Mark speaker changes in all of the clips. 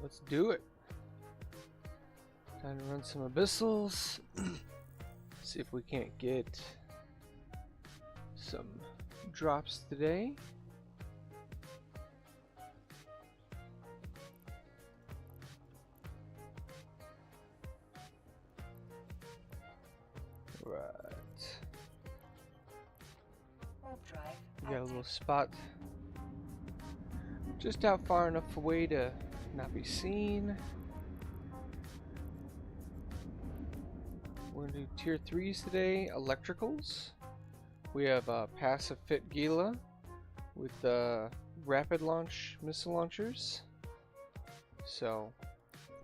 Speaker 1: let's do it. Time to run some abyssals. See if we can't get some drops today. Right. We got a little spot just out far enough away to not be seen. We're gonna do tier 3s today, electricals. We have passive fit Gila with rapid launch missile launchers. So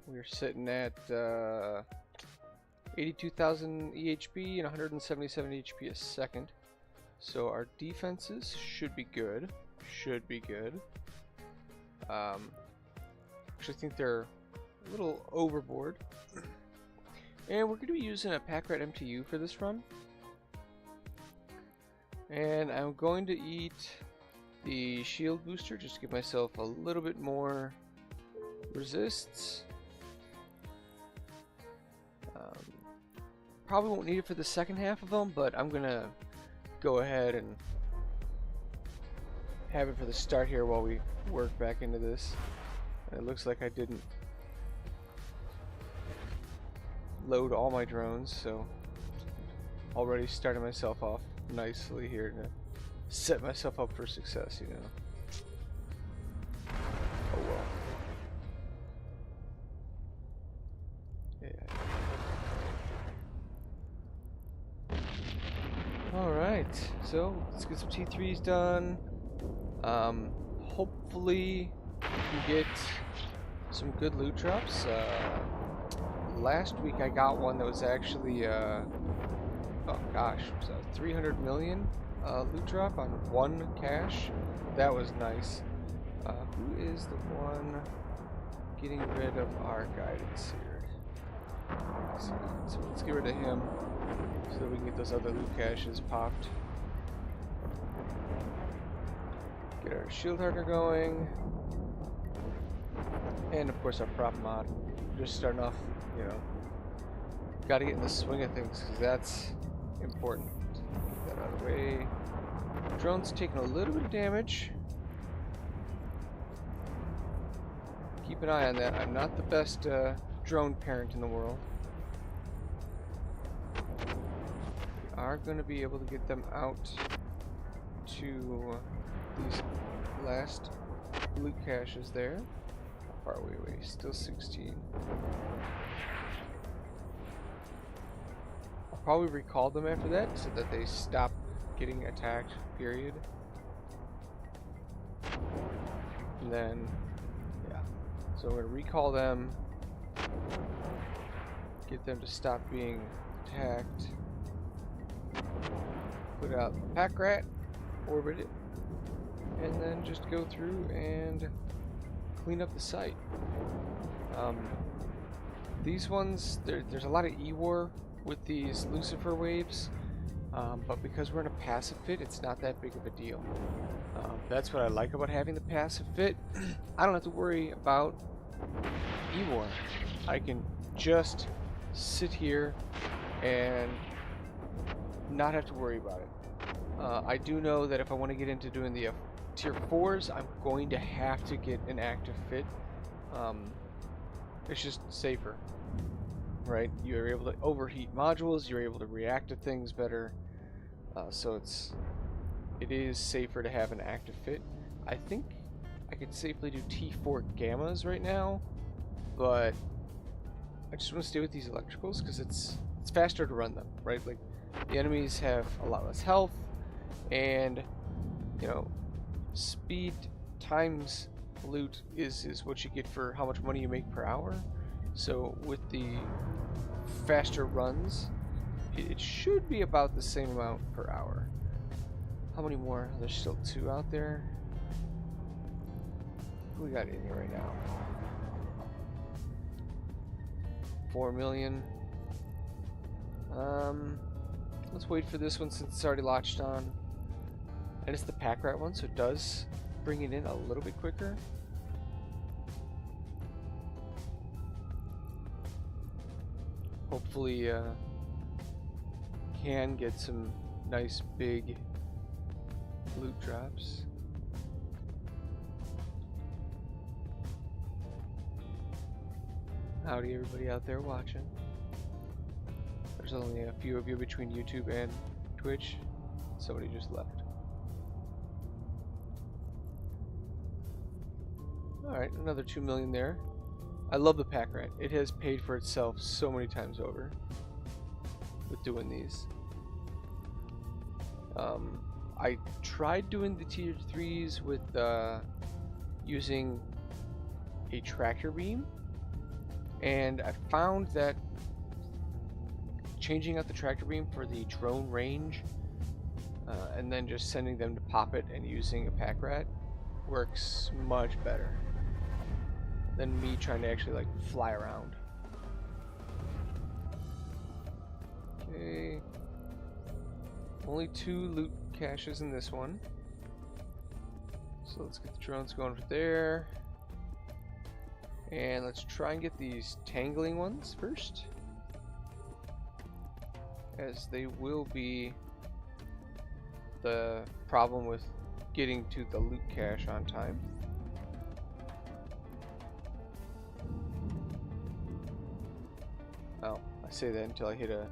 Speaker 1: we're sitting at 82,000 EHP and 177 HP a second. So our defenses should be good. Actually, I think they're a little overboard. And we're going to be using a pack rat MTU for this run. And I'm going to eat the shield booster just to give myself a little bit more resists. Probably won't need it for the second half of them, but I'm going to go ahead and have it for the start here while we work back into this. And it looks like I didn't load all my drones, so already started myself off nicely here to set myself up for success, you know. Oh well. Yeah. Alright, so let's get some T3s done. Hopefully we can get some good loot drops. Last week I got one that was actually oh gosh, it was a 300 million loot drop on one cache. That was nice. Who is the one getting rid of our guidance here? So let's get rid of him so that we can get those other loot caches popped. Get our shield hardener going. And of course our prop mod. Just starting off, you know, gotta get in the swing of things because that's important. Get that out of the way. Drone's taking a little bit of damage. Keep an eye on that. I'm not the best drone parent in the world. We are going to be able to get them out to these last loot caches there. How far away are we? Still 16. I'll probably recall them after that so that they stop getting attacked, period. And then, yeah. So I'm going to recall them, get them to stop being attacked, put out the pack rat, orbit it, and then just go through and clean up the site. These ones, there's a lot of E-War with these Lucifer waves, but because we're in a passive fit, it's not that big of a deal. That's what I like about having the passive fit. I don't have to worry about E-War. I can just sit here and not have to worry about it. I do know that if I want to get into doing the tier 4s, I'm going to have to get an active fit. It's just safer, right? You're able to overheat modules, you're able to react to things better, so it is safer to have an active fit. I think I could safely do T4 gammas right now, but I just want to stay with these electricals because it's faster to run them, right? Like, the enemies have a lot less health, and you know, speed times loot is what you get for how much money you make per hour. So with the faster runs, it should be about the same amount per hour. How many more? There's still 2 out there. Who we got in here right now? 4 million. Let's wait for this one since it's already latched on. And it's the pack rat one, so it does bring it in a little bit quicker. Hopefully, can get some nice big loot drops. Howdy, everybody out there watching. There's only a few of you between YouTube and Twitch. Somebody just left. Alright, another 2 million there. I love the pack rat. It has paid for itself so many times over with doing these. I tried doing the tier 3s with using a tractor beam, and I found that changing out the tractor beam for the drone range and then just sending them to pop it and using a pack rat works much better than me trying to actually like fly around. Okay, only 2 loot caches in this one, so let's get the drones going for there, and let's try and get these tangling ones first, as they will be the problem with getting to the loot cache on time. Oh, I say that until I hit a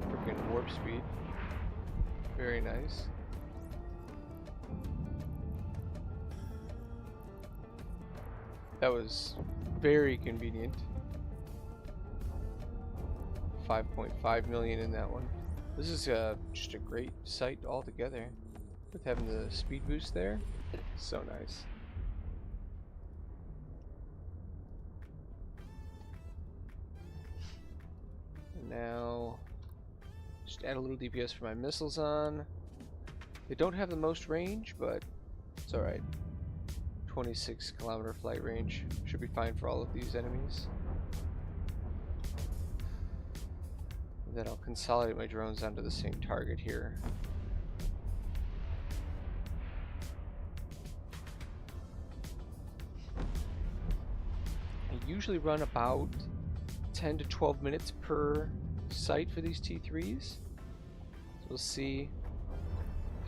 Speaker 1: freaking warp speed. Very nice. That was very convenient. 5.5 million in that one. This is just a great site altogether. With having the speed boost there, so nice. And now, just add a little DPS for my missiles on. They don't have the most range, but it's alright. 26-kilometer flight range should be fine for all of these enemies. And then I'll consolidate my drones onto the same target here. I usually run about 10 to 12 minutes per site for these T3s. So we'll see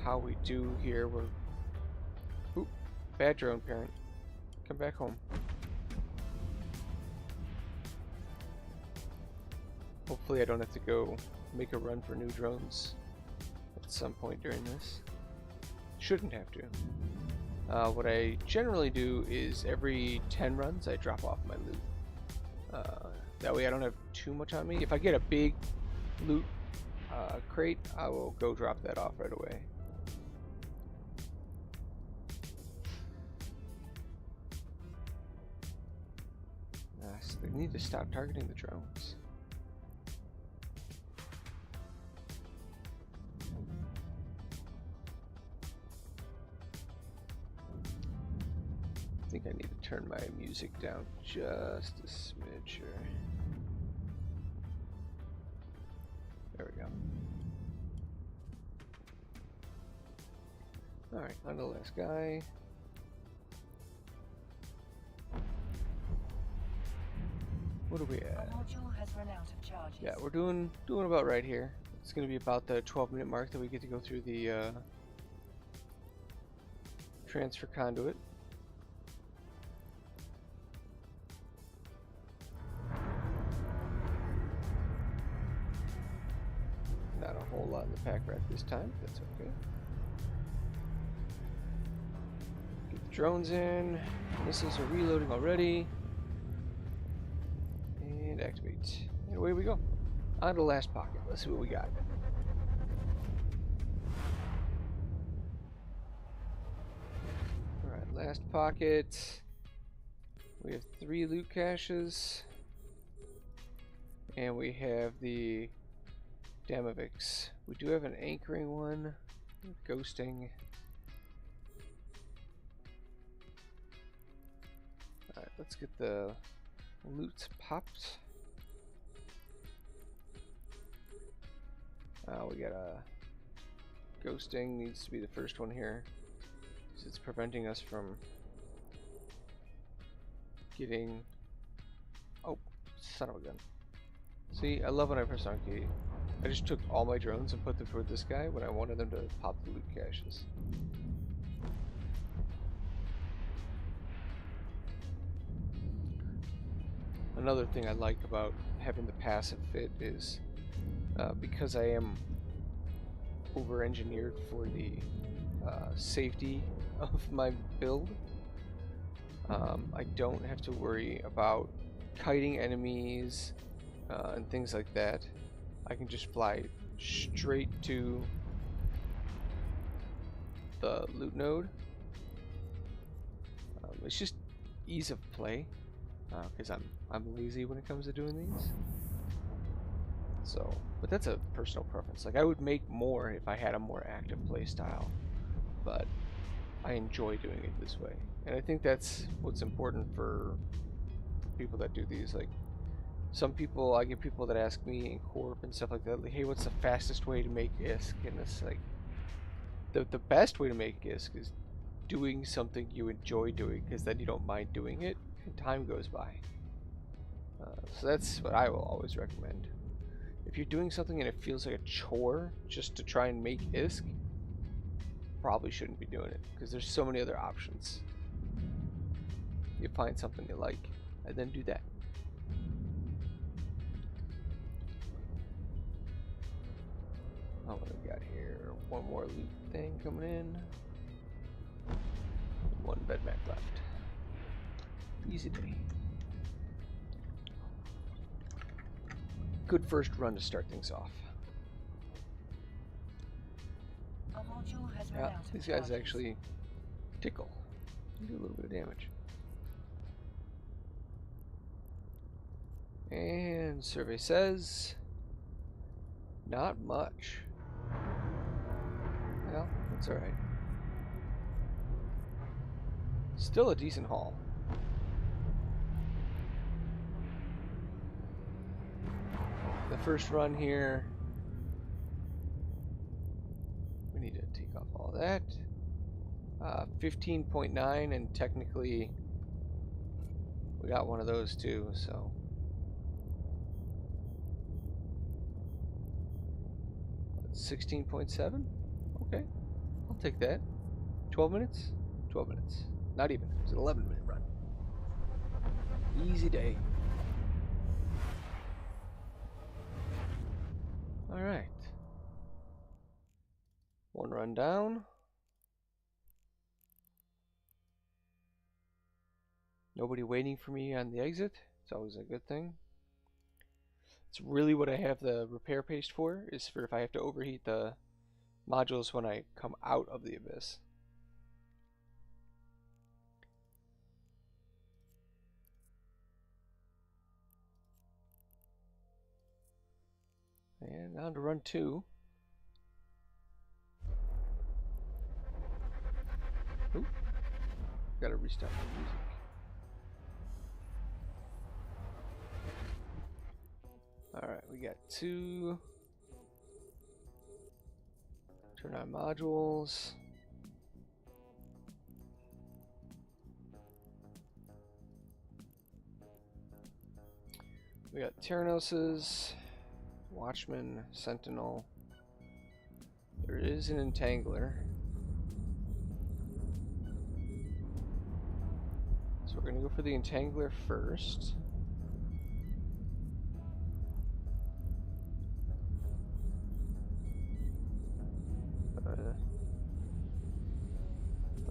Speaker 1: how we do here. We're... Oop, bad drone parent. Come back home. Hopefully I don't have to go make a run for new drones at some point during this. Shouldn't have to. What I generally do is every 10 runs I drop off my loot. That way I don't have too much on me. If I get a big loot crate, I will go drop that off right away. So they need to stop targeting the drones. I think I need to turn my music down just a smidge here. There we go. Alright, on to the last guy. What are we at? Yeah, we're doing about right here. It's gonna be about the 12-minute mark that we get to go through the transfer conduit. Not a whole lot in the pack rat this time, but that's okay. Get the drones in. Missiles are reloading already. And activate. And away we go. On to the last pocket. Let's see what we got. Alright, last pocket. We have 3 loot caches. And we have the Damavix. We do have an anchoring one. Ghosting. Alright, let's get the loot popped. We got a ghosting, needs to be the first one here, because it's preventing us from getting... Oh, son of a gun. See, I love when I press on key. I just took all my drones and put them toward this guy when I wanted them to pop the loot caches. Another thing I like about having the passive fit is because I am over-engineered for the safety of my build, I don't have to worry about kiting enemies and things like that. I can just fly straight to the loot node. It's just ease of play because I'm lazy when it comes to doing these. So, but that's a personal preference. Like, I would make more if I had a more active play style, but I enjoy doing it this way. And I think that's what's important for people that do these. Like, some people, I get people that ask me in Corp and stuff like that, like, hey, what's the fastest way to make ISK? And it's like, the best way to make ISK is doing something you enjoy doing, because then you don't mind doing it, and time goes by. So that's what I will always recommend. If you're doing something and it feels like a chore just to try and make ISK, probably shouldn't be doing it, because there's so many other options. You find something you like, and then do that. Oh, what do we got here? One more loot thing coming in. One bed map left. Easy day. Good first run to start things off. Yeah, these guys actually tickle. Do a little bit of damage. And survey says not much. Well, that's alright. Still a decent haul. The first run here, we need to take off all that. 15.9, and technically we got one of those too, so 16.7. Okay, I'll take that. 12 minutes? 12 minutes. Not even. It's an 11-minute run. Easy day. Alright. One run down. Nobody waiting for me on the exit. It's always a good thing. It's really what I have the repair paste for, is for if I have to overheat the modules when I come out of the abyss. And on to run 2. Oop. Gotta restart my music. Alright, we got 2. Turn on modules. We got Tyranoses, Watchman, Sentinel. There is an Entangler. So we're gonna go for the Entangler first.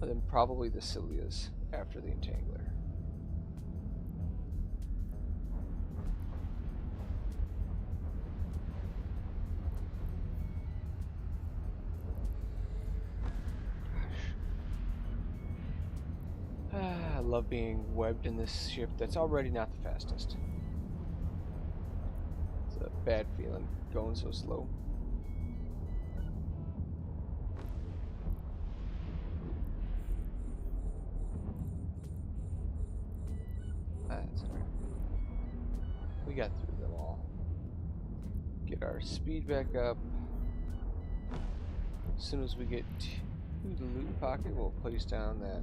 Speaker 1: And then probably the Cilias after the Entangler. I love being webbed in this ship that's already not the fastest. It's a bad feeling going so slow. That's alright. We got through them all. Get our speed back up. As soon as we get to the loot pocket, we'll place down that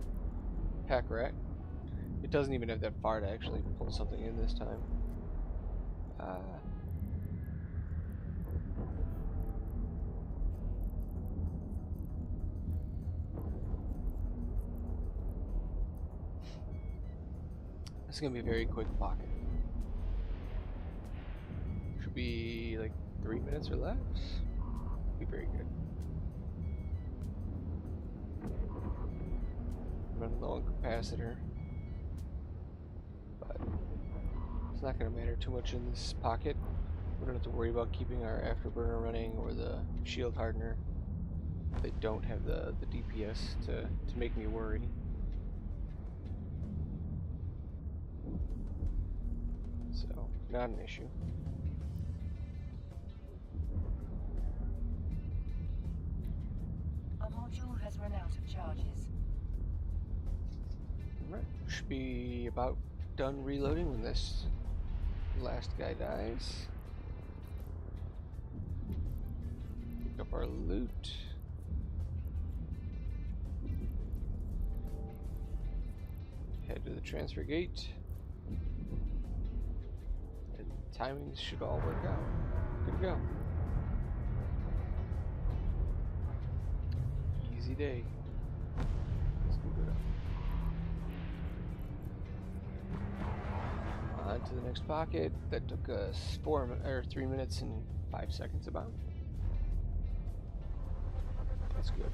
Speaker 1: pack rat. It doesn't even have that far to actually pull something in this time. This is gonna be a very quick pocket. Should be like 3 minutes or less. Be very good. Running low on capacitor, but it's not gonna matter too much in this pocket. We don't have to worry about keeping our afterburner running or the shield hardener. They don't have the DPS to make me worry. So, not an issue.
Speaker 2: Our module has run out of charges.
Speaker 1: Alright, should be about done reloading when this last guy dies. Pick up our loot. Head to the transfer gate. And timings should all work out. Good to go. Easy day. Let's move it up. On to the next pocket. That took us 3 minutes and 5 seconds about. That's good.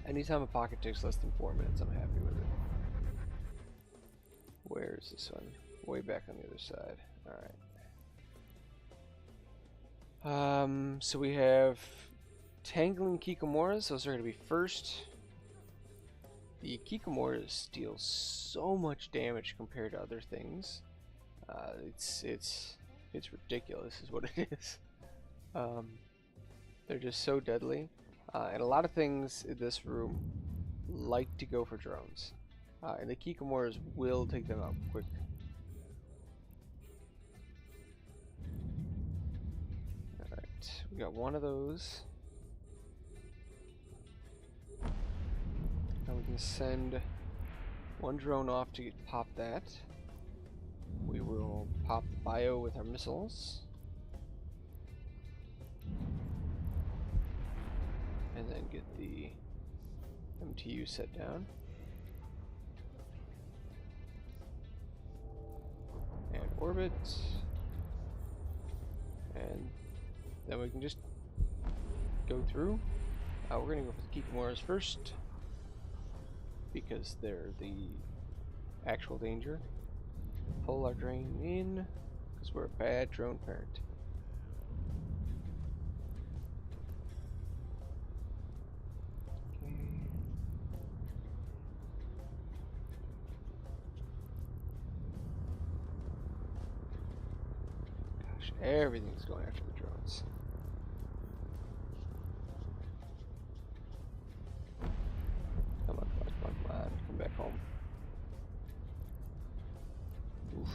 Speaker 1: Anytime a pocket takes less than 4 minutes, I'm happy with it. Where is this one? Way back on the other side. Alright. So we have Tangling Kikomoras. Those are going to be first. The Kikomoras deal so much damage compared to other things. It's ridiculous is what it is. They're just so deadly. And a lot of things in this room like to go for drones. And the Kikomoras will take them out quick. Alright, we got one of those. Now we can send one drone off to pop that. We will pop bio with our missiles. And then get the MTU set down. And orbit. And then we can just go through. We're going to go for the Kikomoras first, because they're the actual danger. Pull our drain in, because we're a bad drone parent. Everything's going after the drones. Come on, come on, come on, come on. Come back home. Oof.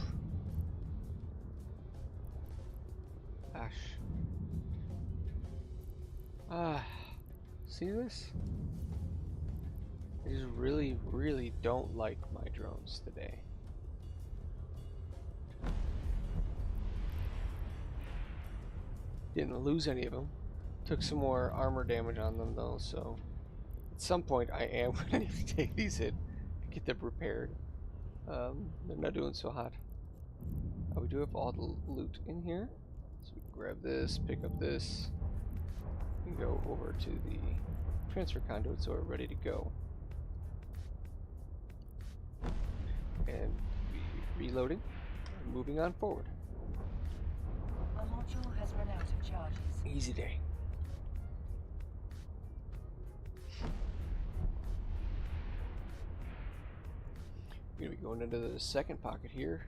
Speaker 1: Gosh. See this? I just really, really don't like my drones today. Didn't lose any of them. Took some more armor damage on them though, so at some point I am going to need to take these in and get them repaired. They're not doing so hot. We do have all the loot in here, so we can grab this, pick up this, and go over to the transfer conduit so we're ready to go. And reloading, and moving on forward.
Speaker 2: Our module has run out of charges.
Speaker 1: Easy day. We're gonna be going into the second pocket here.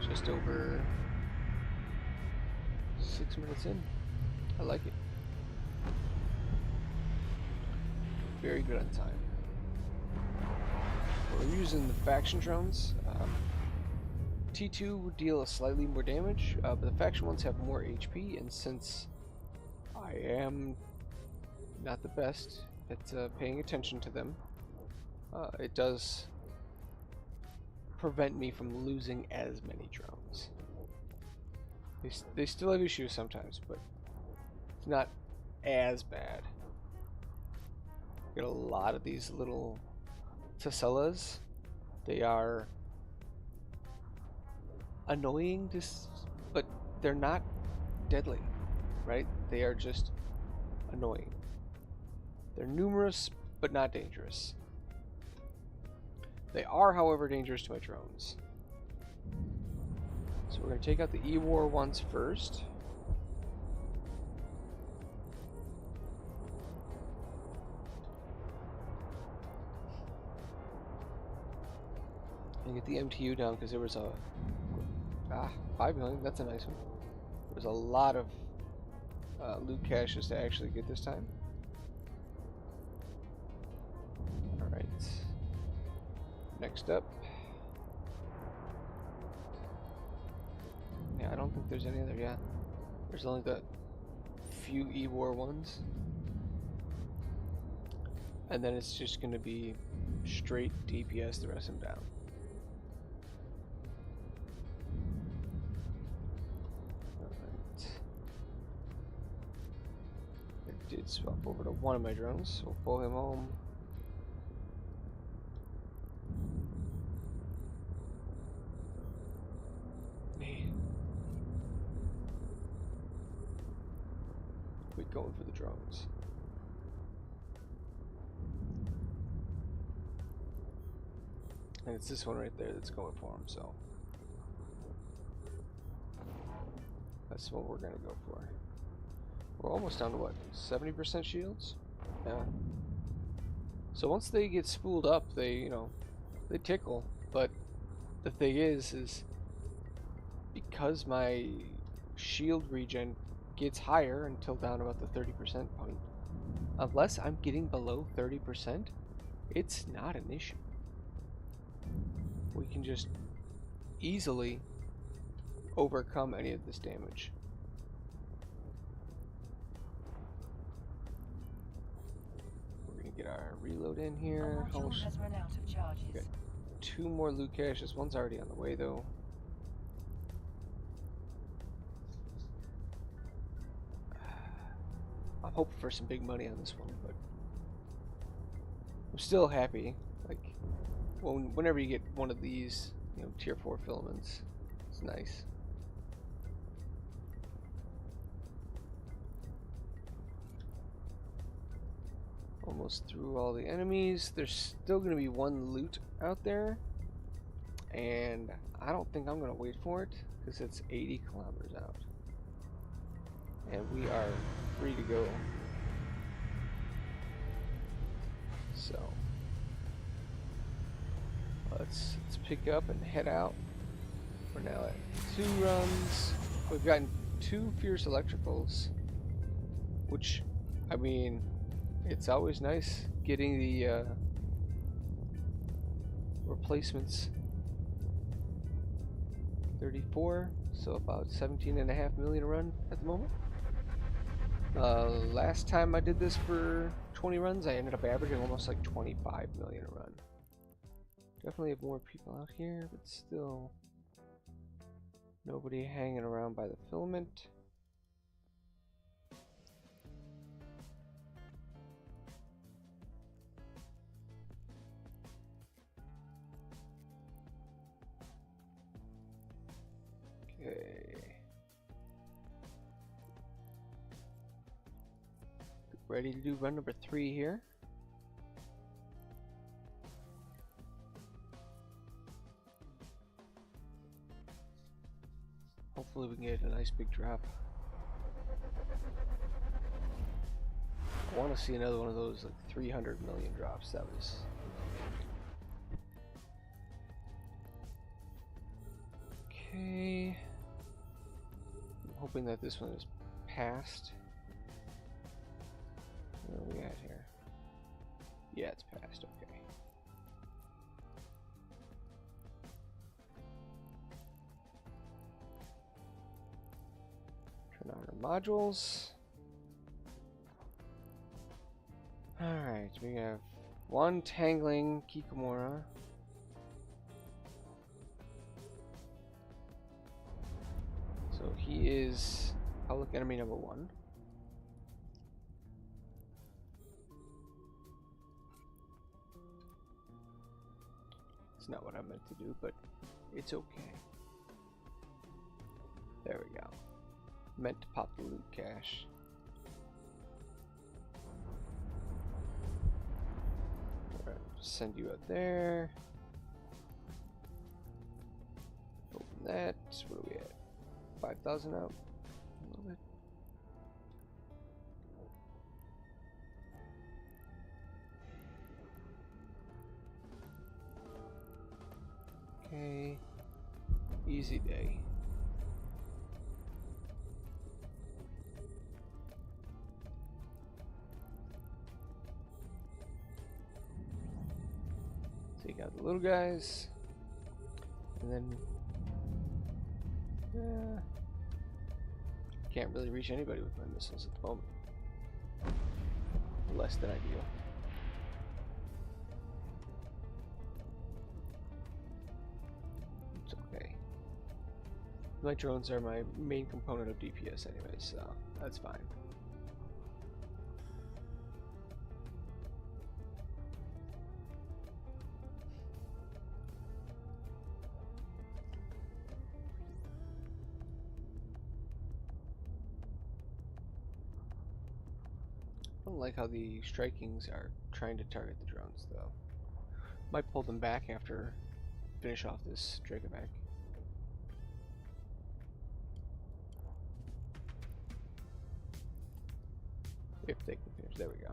Speaker 1: Just over 6 minutes in. I like it. Very good on time. We're using the faction drones. T2 would deal slightly more damage, but the faction ones have more HP, and since I am not the best at paying attention to them, it does prevent me from losing as many drones. They still have issues sometimes, but it's not as bad. Get a lot of these little Tessellas. They are annoying, but they're not deadly, right? They are just annoying. They're numerous, but not dangerous. They are, however, dangerous to my drones. So we're going to take out the E-War ones first. And get the MTU down because there was a 5 million. That's a nice one. There's a lot of loot caches to actually get this time. All right. Next up. Yeah, I don't think there's any other. Yeah, there's only the few E-War ones, and then it's just going to be straight DPS the rest of them down. Did swap over to one of my drones, so we'll pull him home. Man. We're going for the drones. And it's this one right there that's going for him, so that's what we're gonna go for. We're almost down to what, 70% shields? Yeah. So once they get spooled up, they tickle. But the thing is because my shield regen gets higher until down about the 30% point, unless I'm getting below 30%, it's not an issue. We can just easily overcome any of this damage. Get our reload in here.
Speaker 2: Our module has run out of charges.
Speaker 1: Got 2 more loot caches. One's already on the way though. I'm hoping for some big money on this one, but I'm still happy. Like whenever you get one of these, tier 4 filaments, it's nice. Almost through all the enemies. There's still going to be one loot out there, and I don't think I'm going to wait for it because it's 80 kilometers out, and we are free to go. So let's pick up and head out. We're now at 2 runs. We've gotten 2 fierce electricals, which, I mean, it's always nice getting the replacements. 34, so about 17.5 million a run at the moment. Last time I did this for 20 runs, I ended up averaging almost like 25 million a run. Definitely have more people out here, but still nobody hanging around by the filament. Ready to do run number 3 here. Hopefully we can get a nice big drop. I want to see another one of those like 300 million drops. That was okay. I'm hoping that this one is passed. Where are we at here? Yeah, it's passed. Okay. Turn on our modules. Alright, we have 1 tangling Kikamura. So he is public enemy number 1. It's not what I meant to do, but it's okay. There we go. Meant to pop the loot cache. Alright, send you out there. Open that. What are we at? 5,000 out? A little bit. Okay. Easy day. Take out the little guys. And then can't really reach anybody with my missiles at the moment. Less than ideal. It's okay. My drones are my main component of DPS anyways, so that's fine. I don't like how the strikings are trying to target the drones, though. Might pull them back after finish off this Dracovac. If they can finish, there we go.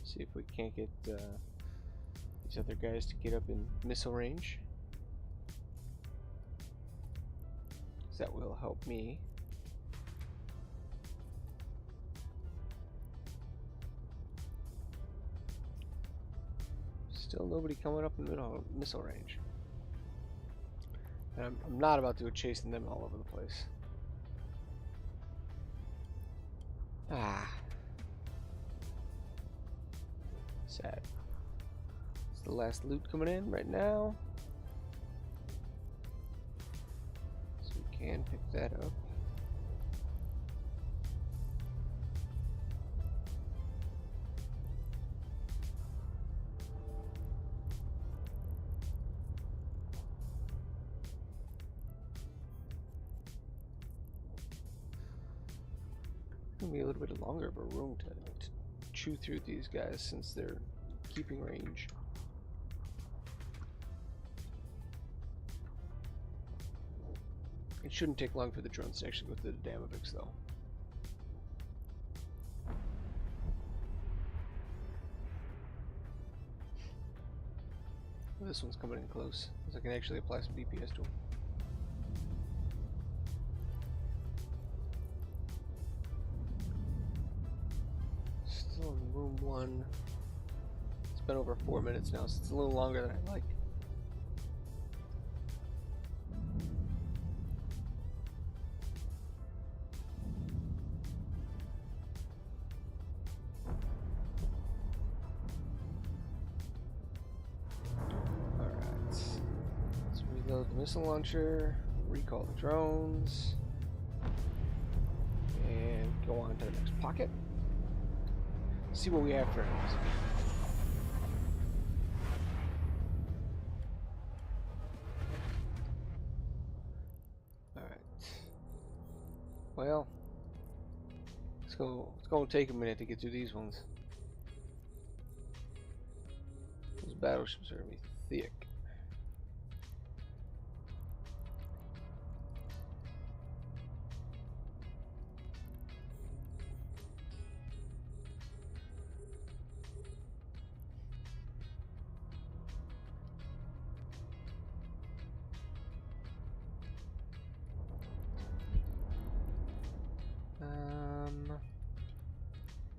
Speaker 1: See if we can't get these other guys to get up in missile range. 'Cause that will help me. Still nobody coming up in missile range. And I'm not about to go chasing them all over the place. Ah. Sad. It's the last loot coming in right now. So we can pick that up. Gonna be a little bit longer of a room to chew through these guys since they're keeping range. It shouldn't take long for the drones to actually go through the Damaviks though. Well, this one's coming in close, so I can actually apply some DPS to him. Still in room 1. It's been over 4 minutes now, so it's a little longer than I'd like. Alright. Let's reload the missile launcher, recall the drones, and go on to the next pocket. See what we have for enemies. Alright. Well, it's going to take a minute to get through these ones. Those battleships are going to be thick.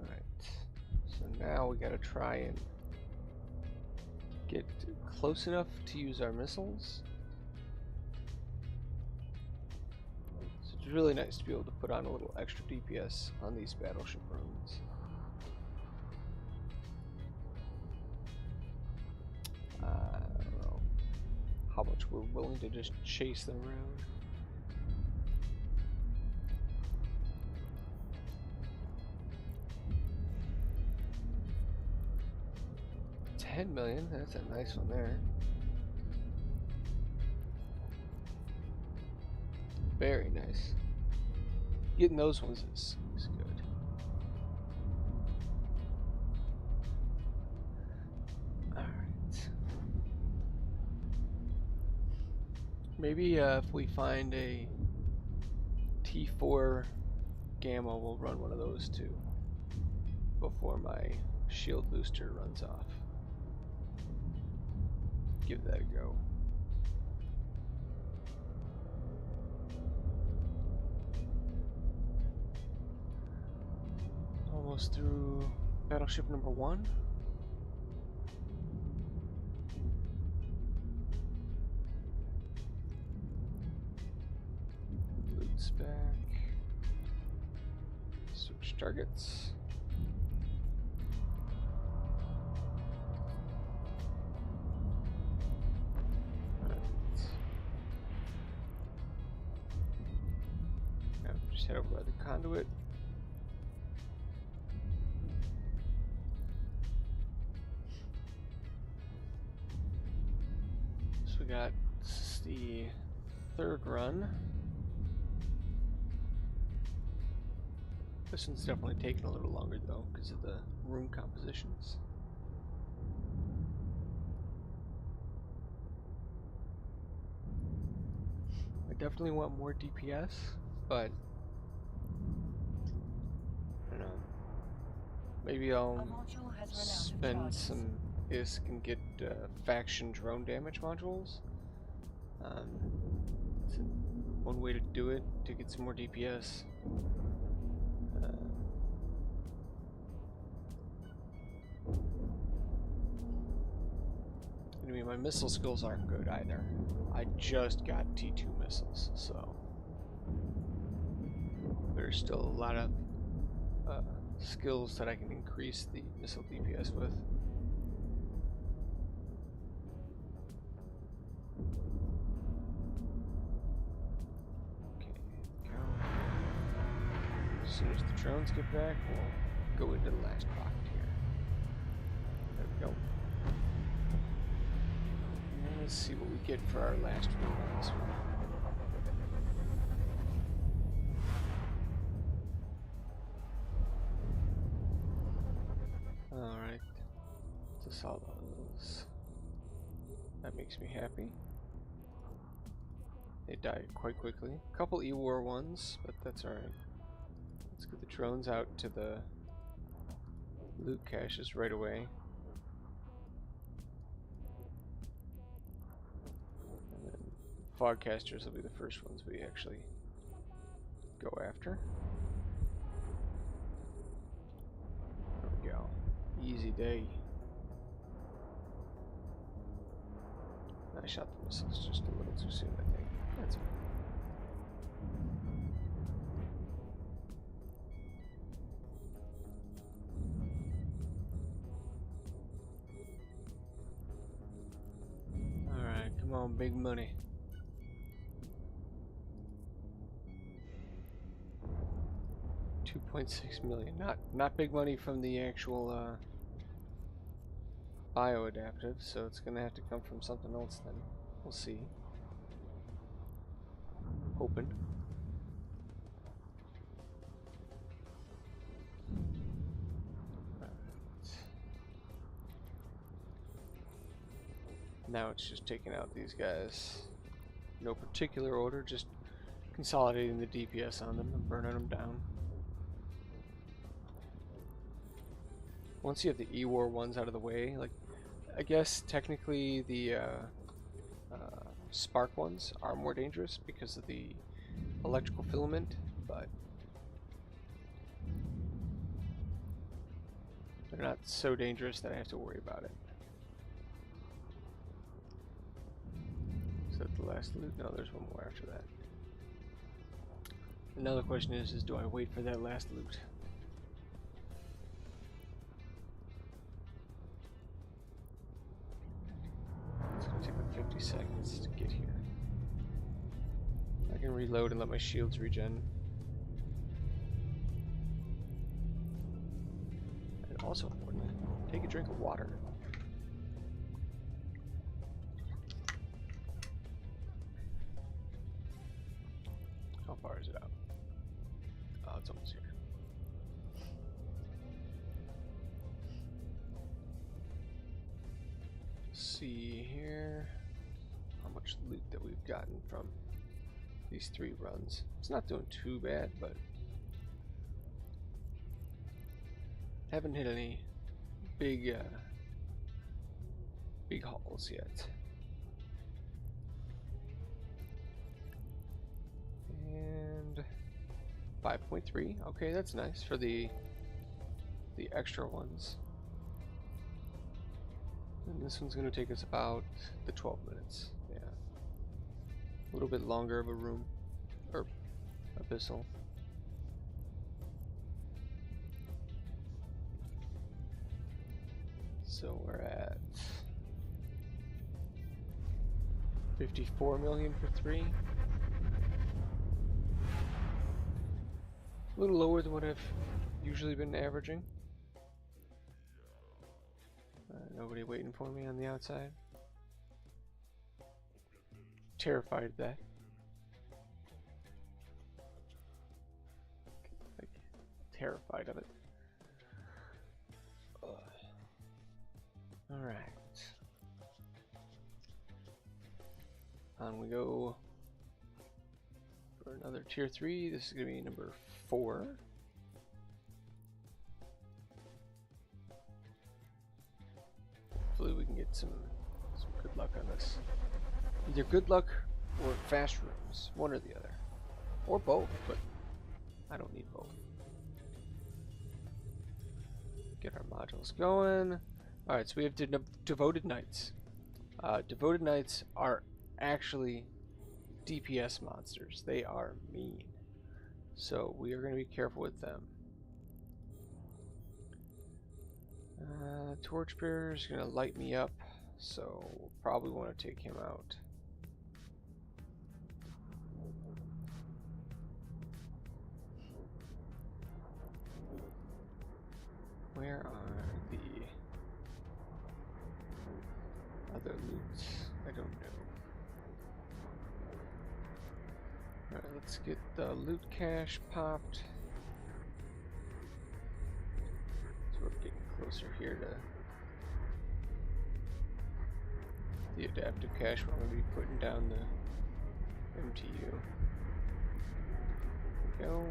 Speaker 1: Alright, so now we gotta try and get close enough to use our missiles. So it's really nice to be able to put on a little extra DPS on these battleship rooms. I don't know how much we're willing to just chase them around. 10 million, that's a nice one there. Very nice. Getting those ones is good. Alright. Maybe if we find a T4 Gamma, we'll run one of those too before my shield booster runs off. Give that a go. Almost through battleship number 1. Loot's back. Switch targets. Just head over by the conduit. So we got the 3rd run. This one's definitely taking a little longer though because of the room compositions. I definitely want more DPS, but I don't know. Maybe I'll spend some ISK and get faction drone damage modules. It's one way to do it to get some more DPS. I mean, my missile skills aren't good either. I just got T2 missiles, so there's still a lot of skills that I can increase the missile DPS with. Okay, go. As soon as the drones get back, we'll go into the last pocket here. There we go. And let's see what we get for our last room on this one. Alright, just all those. That makes me happy. They die quite quickly. A couple E-War ones, but that's alright. Let's get the drones out to the loot caches right away. And then Fogcasters will be the first ones we actually go after. There we go. Easy day. I shot the missiles just a little too soon, I think. That's okay. Alright, come on, big money. $2.6 million. Not big money from the actual bioadaptive, so it's gonna have to come from something else then. We'll see. Hoping. Right. Now it's just taking out these guys. No particular order, just consolidating the DPS on them and burning them down. Once you have the E-War ones out of the way, like, I guess technically the Spark ones are more dangerous because of the electrical filament, but they're not so dangerous that I have to worry about it. Is that the last loot? No, there's one more after that. Another question is do I wait for that last loot? It's going to take like 50 seconds to get here. I can reload and let my shields regen. And also important, take a drink of water. see here how much loot that we've gotten from these 3 runs. It's not doing too bad, but haven't hit any big big hauls yet. And 5.3. Okay, that's nice for the extra ones. And this one's going to take us about the 12 minutes. Yeah. A little bit longer of a room. Or abyssal. So we're at 54 million for 3. A little lower than what I've usually been averaging. Nobody waiting for me on the outside. Terrified of that. Like, terrified of it. Alright. On we go for another tier 3. This is going to be number 4. Hopefully we can get some good luck on this. Either good luck or fast rooms. One or the other. Or both, but I don't need both. Get our modules going. Alright, so we have Devoted Knights. Devoted Knights are actually DPS monsters. They are mean. So we are going to be careful with them. Torchbearer is going to light me up, so we'll probably want to take him out. Where are the other loots? I don't know. Alright, let's get the loot cache popped. So we're getting closer here to the adaptive cache where I'm going to be putting down the MTU. There we go.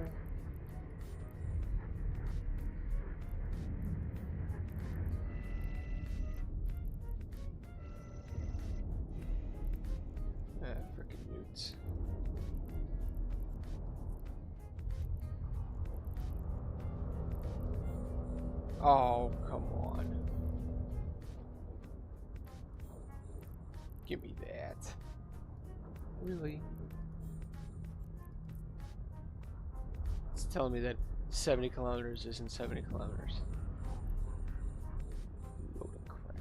Speaker 1: Frickin' newts. Oh, come on. Give me that. Really? It's telling me that 70 kilometers isn't 70 kilometers. Load of crap.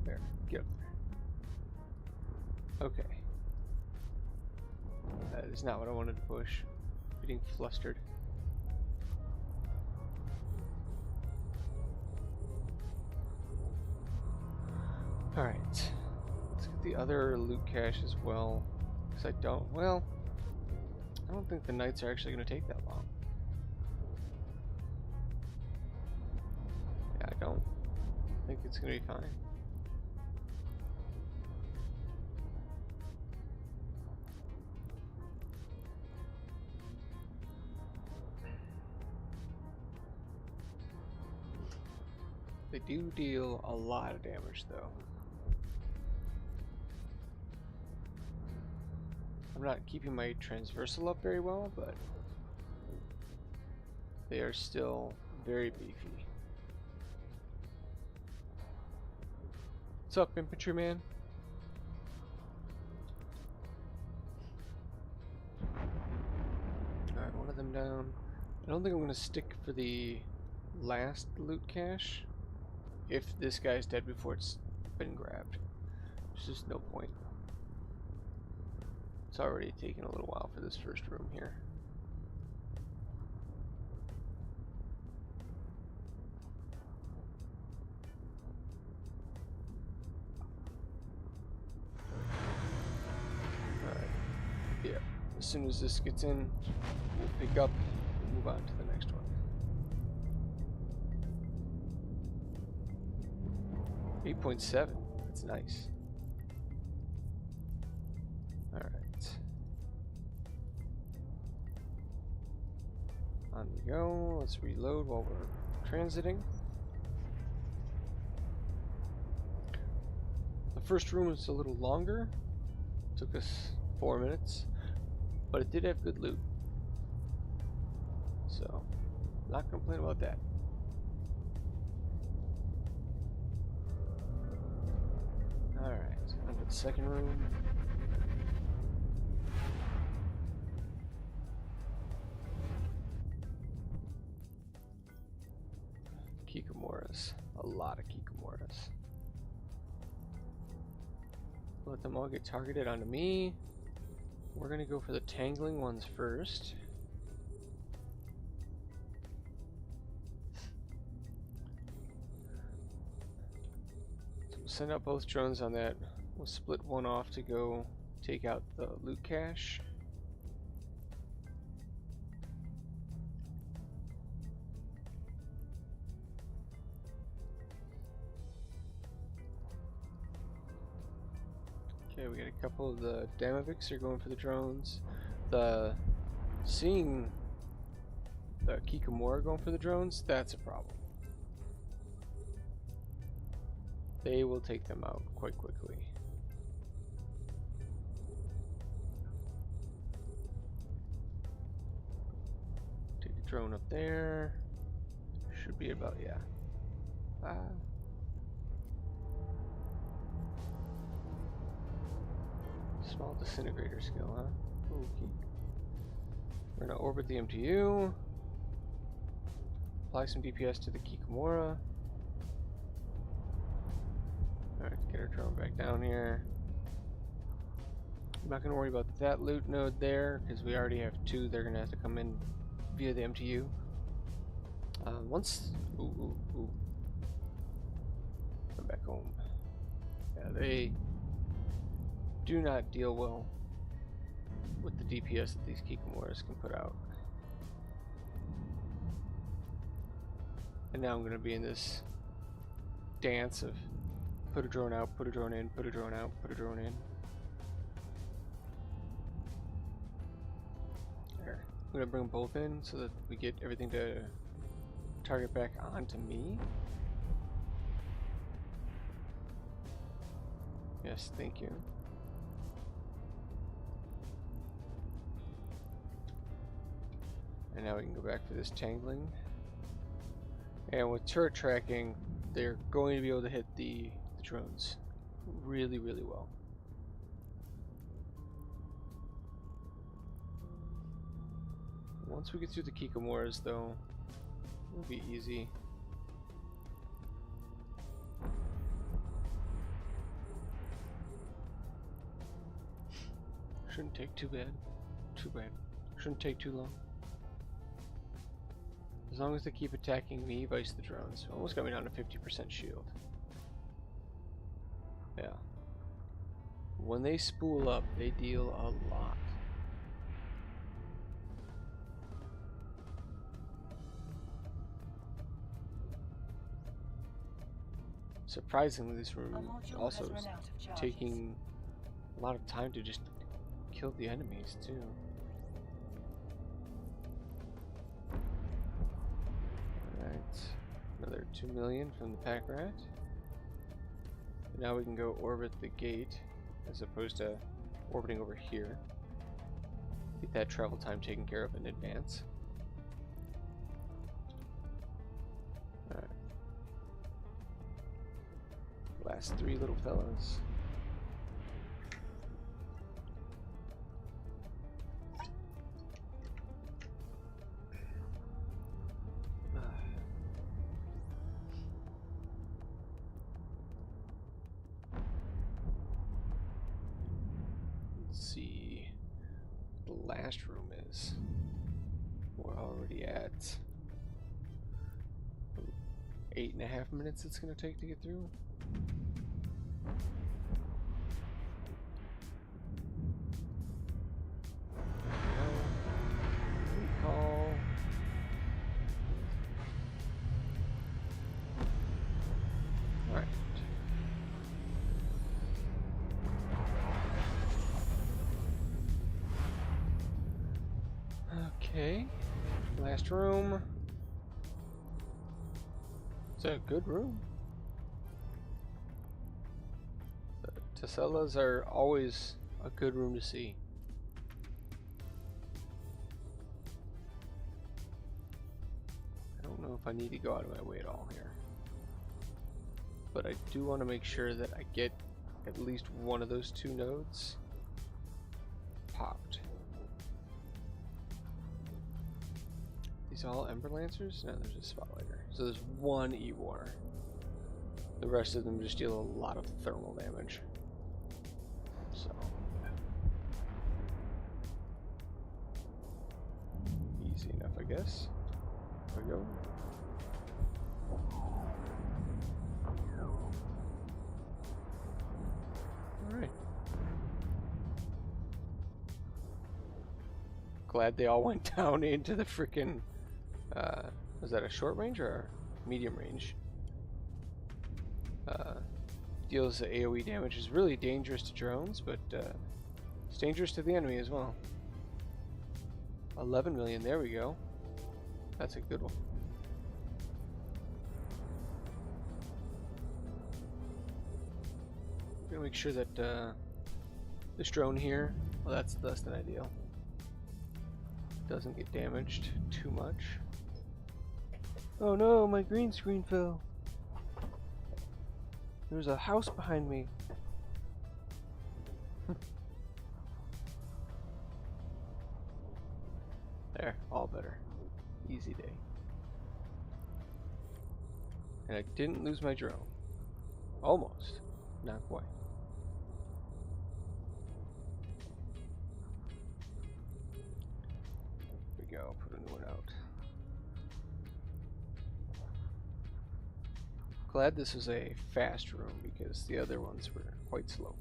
Speaker 1: There, get up there. Okay. That is not what I wanted to push. Getting flustered. Alright. Let's get the other loot cache as well. Because I don't think the knights are actually going to take that long. Yeah, I don't think it's going to be fine. They do deal a lot of damage, though. I'm not keeping my transversal up very well, but they are still very beefy. What's up, infantryman? Alright, one of them down. I don't think I'm going to stick for the last loot cache if this guy's dead before it's been grabbed. There's just no point. It's already taken a little while for this first room here. Alright. Yeah. As soon as this gets in, we'll pick up and move on to the next one. 8.7. That's nice. Alright. On we go. Let's reload while we're transiting. The first room was a little longer. Took us 4 minutes. But it did have good loot. So, not gonna complain about that. Alright, on to the second room. Kikomoras. A lot of Kikomoras. Let them all get targeted onto me. We're gonna go for the tangling ones first. So we'll send out both drones on that. We'll split one off to go take out the loot cache. Okay, we got a couple of the Damaviks are going for the drones. Seeing the Kikomora going for the drones, that's a problem. They will take them out quite quickly. Take a drone up there. Should be about, yeah. Small disintegrator skill, huh? Okay. We're gonna orbit the MTU. Apply some DPS to the Kikomora. Alright, get our drone back down here. I'm not gonna worry about that loot node there, because we already have 2. They're gonna have to come in via the MTU. Ooh. Come back home. Yeah, they do not deal well with the DPS that these Kikomoras can put out. And now I'm going to be in this dance of put a drone out, put a drone in, put a drone out, put a drone in. There. I'm going to bring them both in so that we get everything to target back onto me. Yes, thank you. And now we can go back for this tangling. And with turret tracking, they're going to be able to hit the drones really, really well. Once we get through the Kikomoras, though, it'll be easy. Shouldn't take too bad. Shouldn't take too long. As long as they keep attacking me, vice the drones. Almost got me down to 50% shield. Yeah. When they spool up, they deal a lot. Surprisingly, this room also is taking a lot of time to just kill the enemies, too. Another 2 million from the pack rat. And now we can go orbit the gate as opposed to orbiting over here. Get that travel time taken care of in advance. Alright. Last 3 little fellas. See what the last room is. We're already at 8.5 minutes it's gonna take to get through. Recall. Alright. Okay. Last room. It's a good room. The Tessellas are always a good room to see. I don't know if I need to go out of my way at all here. But I do want to make sure that I get at least one of those 2 nodes popped. These all Ember Lancers? No, there's a Spotlighter. So there's 1 E-War. The rest of them just deal a lot of thermal damage. So easy enough, I guess. There we go. Alright. Glad they all went down into the freaking was that a short range or a medium range? Deals the AoE damage, is really dangerous to drones, but it's dangerous to the enemy as well. 11 million, there we go. That's a good one. I'm gonna make sure that this drone here, well, that's less than ideal, doesn't get damaged too much. Oh no, my green screen fell. There's a house behind me. There, all better. Easy day. And I didn't lose my drone. Almost. Not quite. Here we go, put a new one out. Glad this was a fast room because the other ones were quite slow.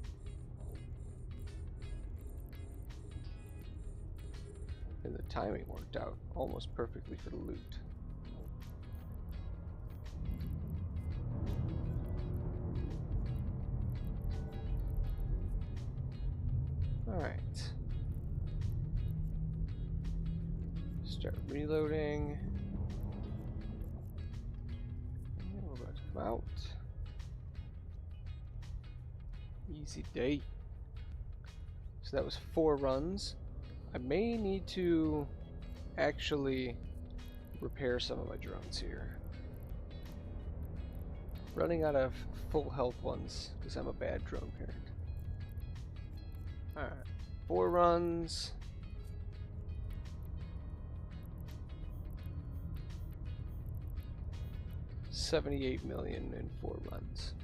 Speaker 1: And the timing worked out almost perfectly for the loot. Alright. Start reloading. And we're about to come out. Easy day. So that was 4 runs. I may need to actually repair some of my drones here. Running out of full health ones because I'm a bad drone parent. Alright, 4 runs. $78 million in 4 runs.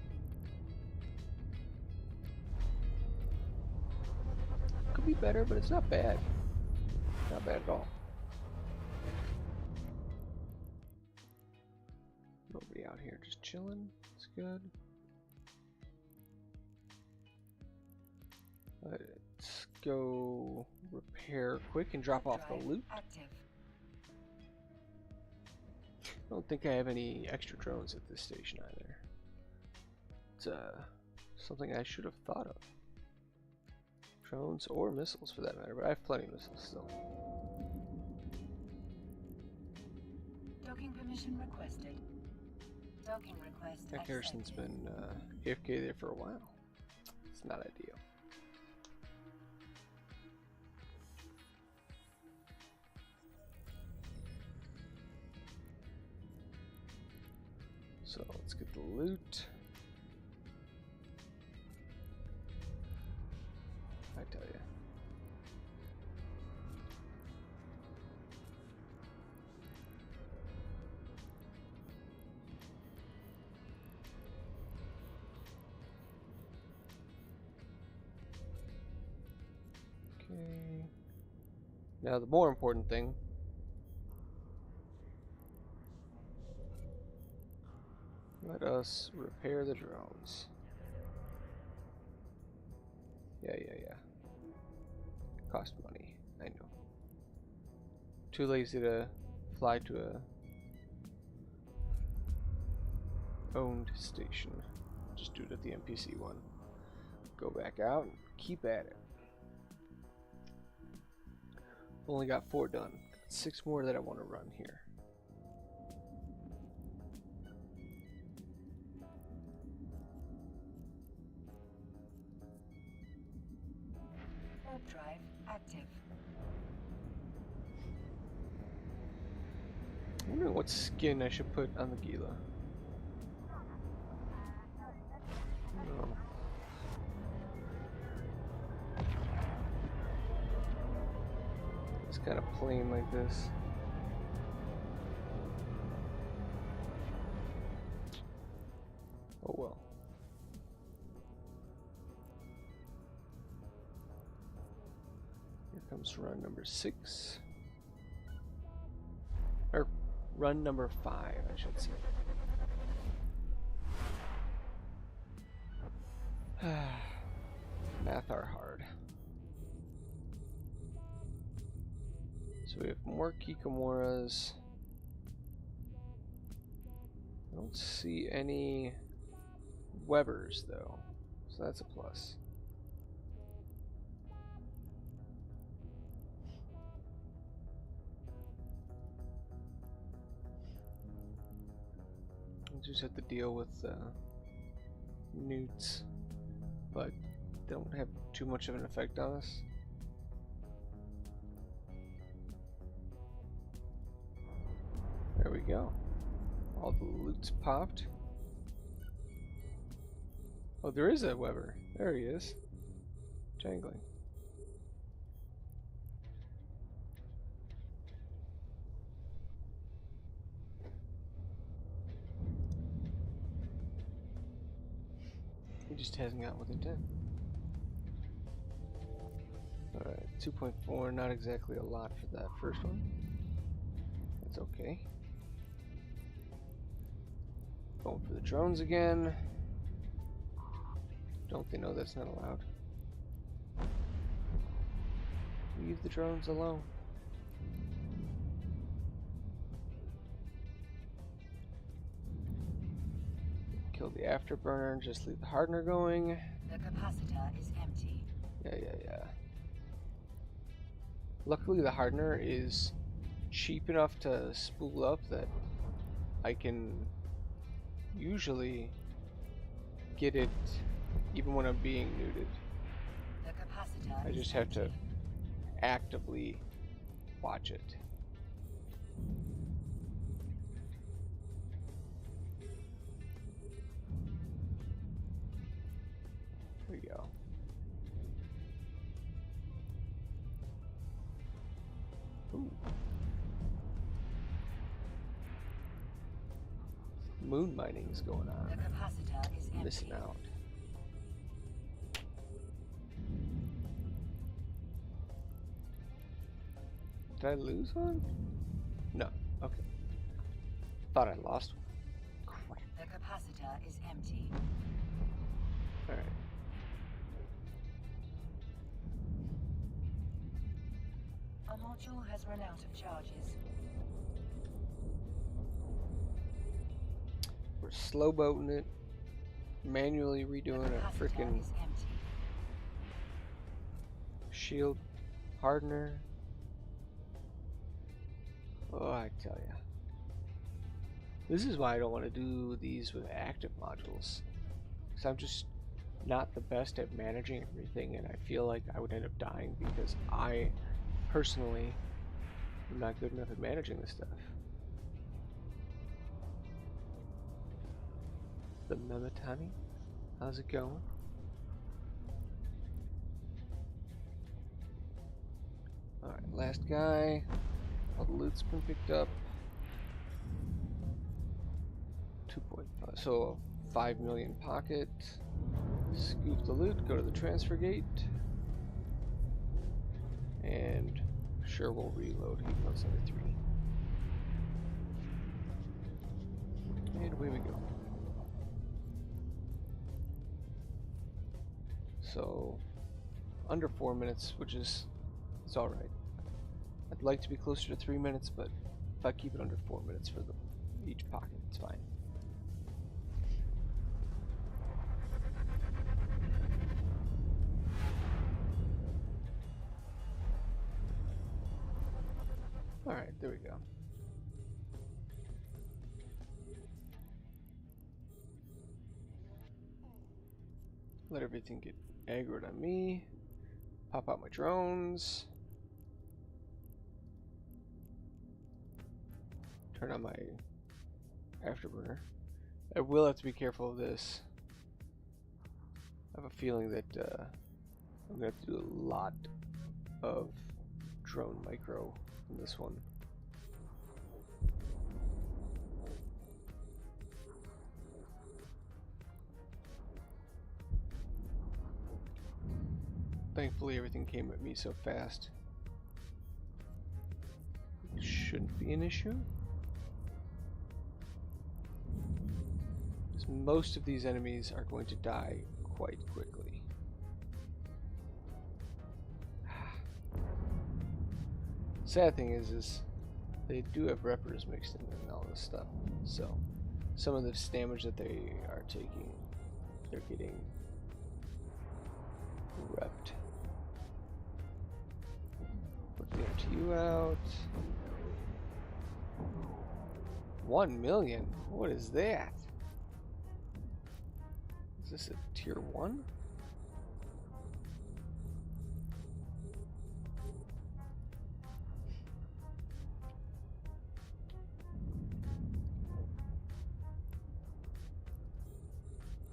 Speaker 1: Could be better, but it's not bad. Not bad at all. Nobody out here, just chilling. It's good. Let's go repair quick and drop off the loot.
Speaker 2: Active.
Speaker 1: I don't think I have any extra drones at this station either. It's something I should have thought of. Drones or missiles for that matter, but I have plenty of missiles still.
Speaker 2: Docking permission requested. Docking request
Speaker 1: That Harrison's
Speaker 2: accepted.
Speaker 1: been AFK there for a while. It's not ideal. So let's get the loot. I tell you. Okay. Now the more important thing. Let us repair the drones. Yeah. Cost money, I know. Too lazy to fly to a owned station. Just do it at the NPC one. Go back out and keep at it. Only got 4 done. 6 more that I want to run here.
Speaker 2: Warp drive active.
Speaker 1: I'm wondering what skin I should put on the Gila. No. It's kind of plain like this. Oh well. Here comes run number 6. Or run number 5, I should say. Math are hard. So we have more Kikomoras. I don't see any Webers though, so that's a plus. We'll just have to deal with newts, but they don't have too much of an effect on us. There we go. All the loot's popped. Oh, there is a Weber. There he is. Jangling. He just hasn't got with intent. Alright, 2.4, not exactly a lot for that first one. That's okay. Going for the drones again. Don't they know that's not allowed? Leave the drones alone. Kill the afterburner and just leave the hardener going.
Speaker 2: The capacitor is empty.
Speaker 1: Yeah. Luckily the hardener is cheap enough to spool up that I can usually get it even when I'm being nuded.
Speaker 2: The capacitor
Speaker 1: I just have to actively watch it. There we go. Ooh. Moon mining is going
Speaker 2: The
Speaker 1: on.
Speaker 2: capacitor is empty.
Speaker 1: Missing out. Did I lose one? No. Okay. Thought I lost one. Crap.
Speaker 2: The capacitor is empty.
Speaker 1: Alright.
Speaker 2: Our module has run out of charges.
Speaker 1: We're slow boating it. Manually redoing a
Speaker 2: capacitor
Speaker 1: freaking
Speaker 2: is empty.
Speaker 1: shield hardener. Oh, I tell ya. This is why I don't want to do these with active modules. Because I'm just not the best at managing everything, and I feel like I would end up dying because I personally am not good enough at managing this stuff. The Memetani, how's it going? Alright, last guy. All the loot's been picked up. 2.5, so 5 million pocket. Scoop the loot, go to the transfer gate. And sure we'll reload even though it's under 3. And away we go. So under 4 minutes, which is it's alright. I'd like to be closer to 3 minutes, but if I keep it under 4 minutes for each pocket, it's fine. Alright, there we go. Let everything get aggroed on me. Pop out my drones. Turn on my afterburner. I will have to be careful of this. I have a feeling that I'm going to have to do a lot of drone micro in this one. Thankfully everything came at me so fast. It shouldn't be an issue. Because most of these enemies are going to die quite quickly. Sad thing is they do have reppers mixed in and all this stuff. So some of this damage that they are taking, they're getting repped. Put the MTU out. 1 million? What is that? Is this a tier 1?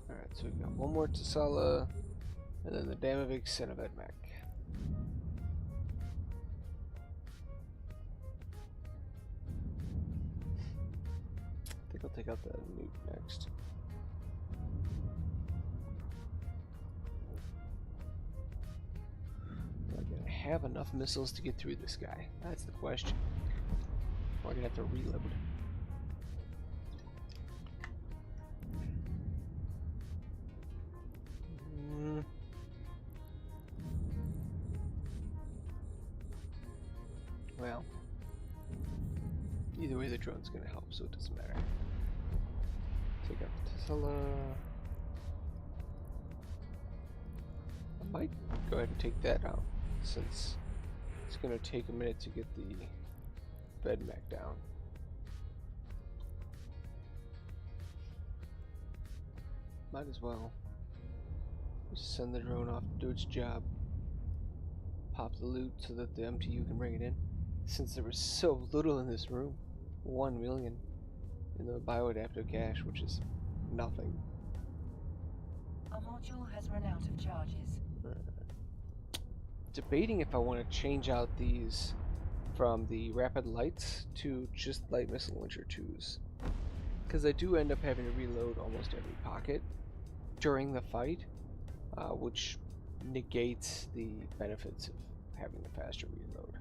Speaker 1: Alright, so we've got one more Tasala, and then the Damavik Cenovedmac. I think I'll take out the nuke next. Am I gonna have enough missiles to get through this guy? That's the question. Or I'm gonna have to reload. Well, either way the drone's gonna help, so it doesn't matter. Take out the Tesla. I might go ahead and take that out, since it's gonna take a minute to get the Vedmac down. Might as well just send the drone off to do its job. Pop the loot so that the MTU can bring it in. Since there was so little in this room, 1 million in the bioadaptive cache, which is nothing.
Speaker 2: Our module has run out of charges.
Speaker 1: Debating if I want to change out these from the rapid lights to just light missile launcher 2s, because I do end up having to reload almost every pocket during the fight, which negates the benefits of having the faster reload.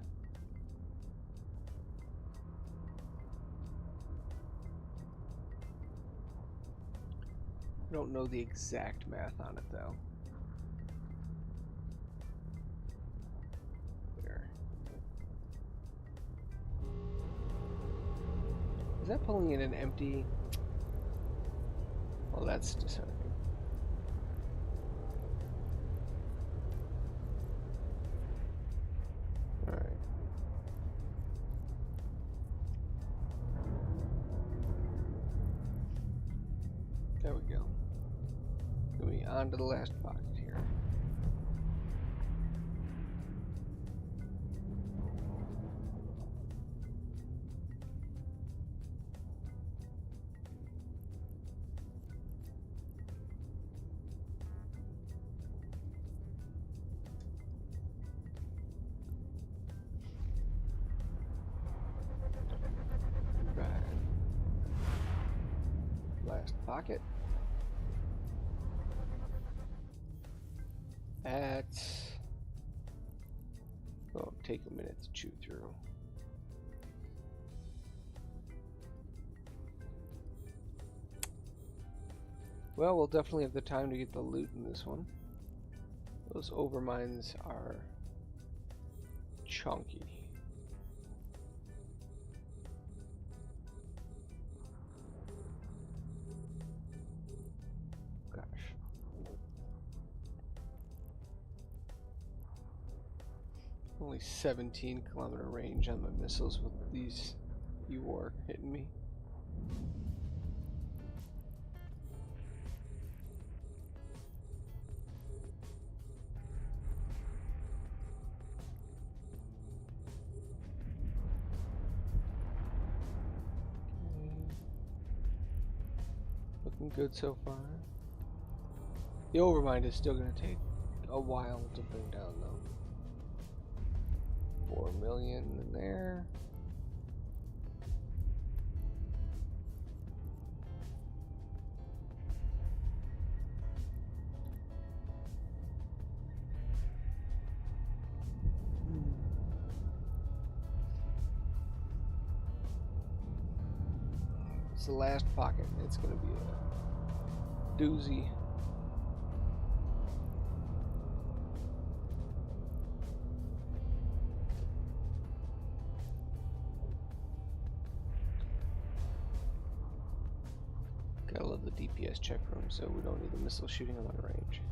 Speaker 1: I don't know the exact math on it though. There. Is that pulling in an empty? Well, that's disheartening. Alright. There we go. Going on to the last pocket here. Right. Last pocket. That's will take a minute to chew through. Well, we'll definitely have the time to get the loot in this one. Those overmines are chunky. only 17-kilometer range on my missiles with these E-War hitting me. Looking good so far. The Overmind is still going to take a while to bring down, though. 4 million in there. It's the last pocket. It's going to be a doozy. Gotta love the DPS check room, so we don't need the missile shooting them on range.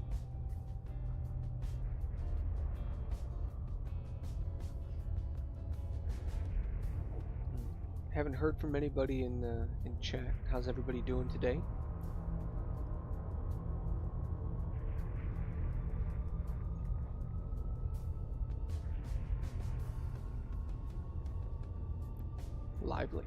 Speaker 1: Haven't heard from anybody in chat. How's everybody doing today? Lively.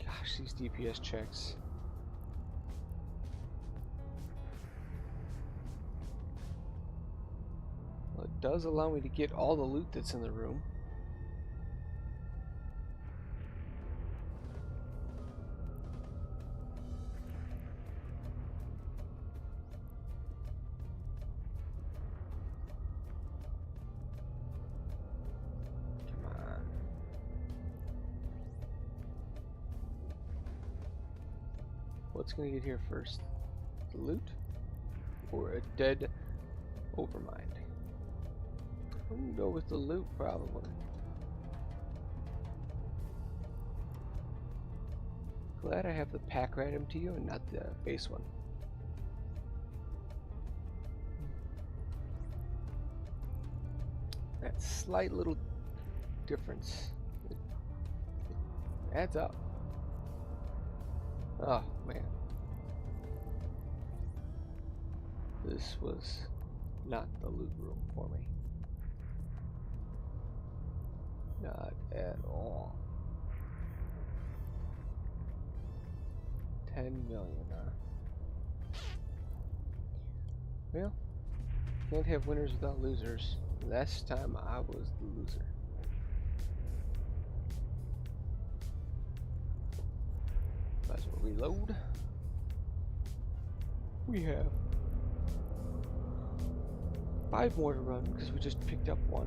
Speaker 1: Gosh, these DPS checks. Well, it does allow me to get all the loot that's in the room. What's gonna get here first? The loot? Or a dead Overmind? I'm gonna go with the loot, probably. Glad I have the pack rat MTU and not the base one. That slight little difference, it adds up. Oh man, this was not the loot room for me. Not at all. 10 million, Well, can't have winners without losers. Last time I was the loser. Might as well reload. We have 5 more to run because we just picked up 1.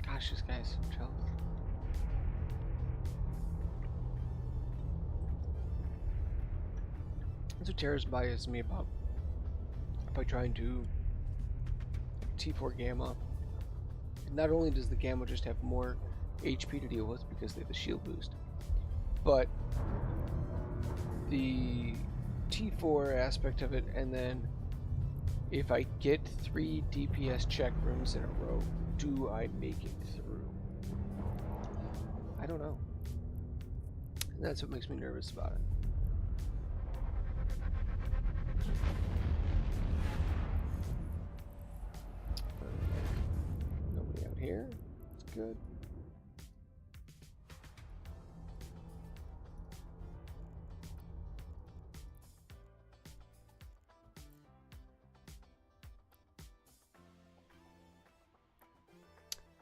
Speaker 1: Gosh, this guy's so jealous. That's what terrifies me about if I try and do T4 Gamma. Not only does the Gamma just have more HP to deal with because they have the shield boost, but the T4 aspect of it, and then if I get 3 DPS check rooms in a row, do I make it through? I don't know. And that's what makes me nervous about it. Nobody out here. It's good.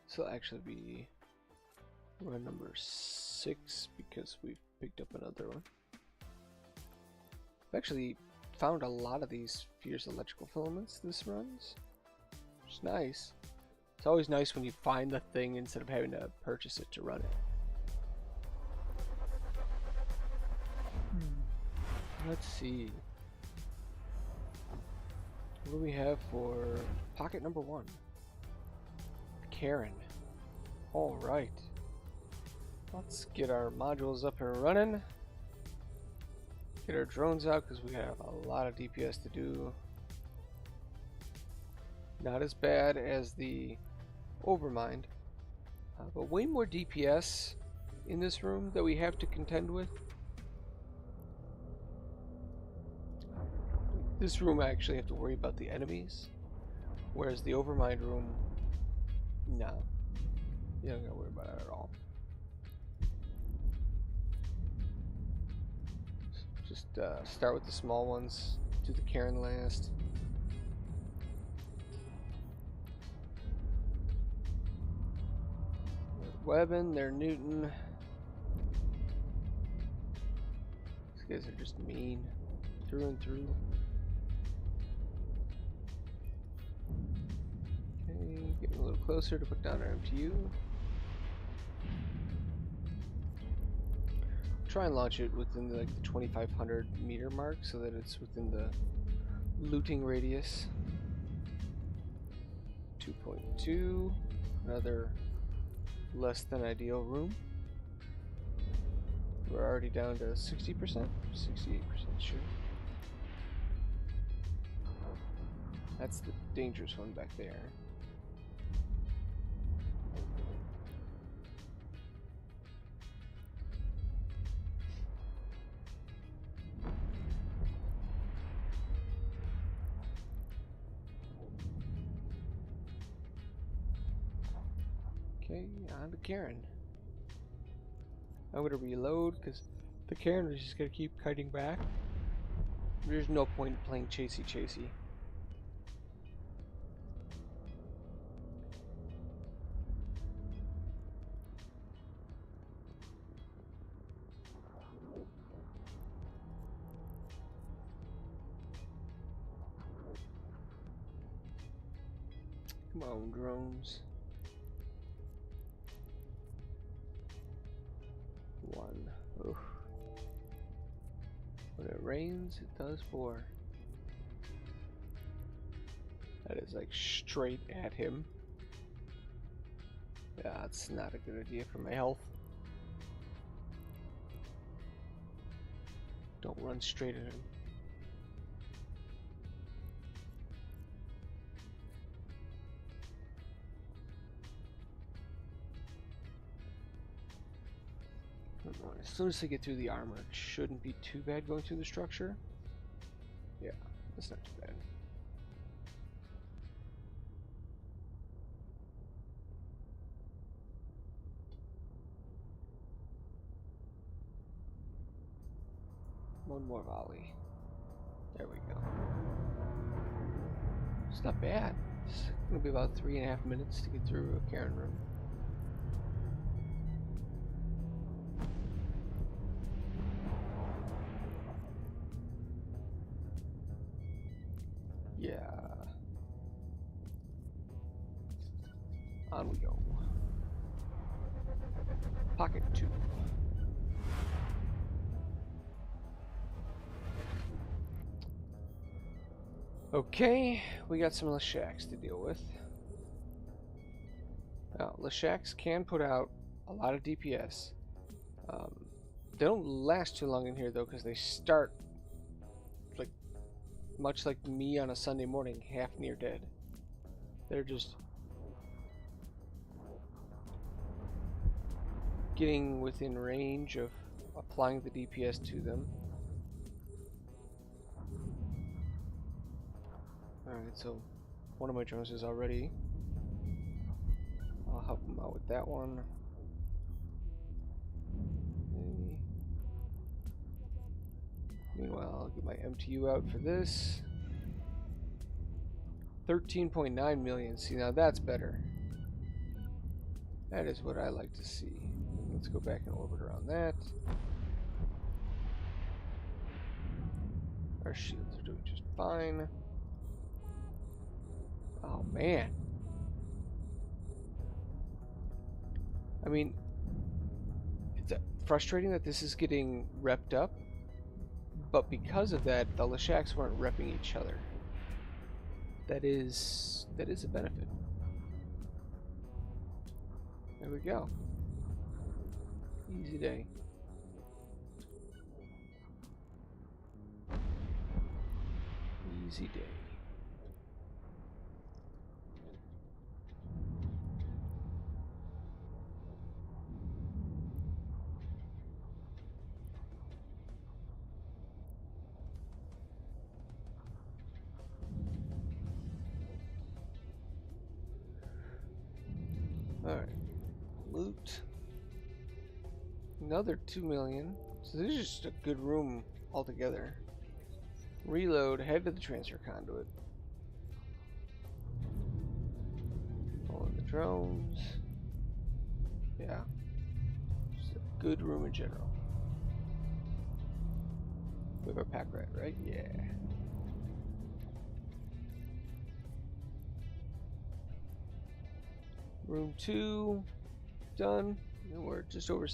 Speaker 1: So it'll actually be run number 6 because we've picked up another one. I've actually found a lot of these fierce electrical filaments this runs, which is nice. It's always nice when you find the thing instead of having to purchase it to run it. Let's see. What do we have for pocket number 1? Karen. All right. Let's get our modules up and running. Get our drones out because we have a lot of DPS to do. Not as bad as the Overmind, but way more DPS in this room that we have to contend with. This room I actually have to worry about the enemies, whereas the Overmind room, no, you don't gotta worry about it at all. Just start with the small ones, do the Karen last. Webbin, they're Newton. These guys are just mean through and through. Okay, getting a little closer to put down our MTU. Try and launch it within the 2,500 meter mark so that it's within the looting radius. 2.2, another less than ideal room. We're already down to 60%, 68% sure. That's the dangerous one back there. Okay, on to Karen. I'm gonna reload because the Karen is just gonna keep kiting back. There's no point in playing chasey. Come on, drones. One. Oof. When it rains, it does pour. That is like straight at him. Yeah, that's not a good idea for my health. Don't run straight at him. As soon as I get through the armor, it shouldn't be too bad going through the structure. Yeah, that's not too bad. One more volley. There we go. It's not bad. It's gonna be about 3.5 minutes to get through a Karen room. Yeah. On we go. Pocket 2. Okay, we got some Leshaks to deal with. Now, Leshaks can put out a lot of DPS. They don't last too long in here though, because they start much like me on a Sunday morning, half near dead. They're just getting within range of applying the DPS to them. Alright, so one of my drones is already. I'll help them out with that one. Okay. Meanwhile, I'll get my MTU out for this. 13.9 million. See, now that's better. That is what I like to see. Let's go back and orbit around that. Our shields are doing just fine. Oh, man. I mean, it's frustrating that this is getting repped up. But because of that, the Leshaks weren't repping each other. That is a benefit. There we go. Easy day. Easy day. Alright. Loot. Another 2 million. So this is just a good room altogether. Reload, head to the transfer conduit. All in the drones. Yeah. Just a good room in general. We have our pack rat, right? Yeah. Room 2 done. And we're just over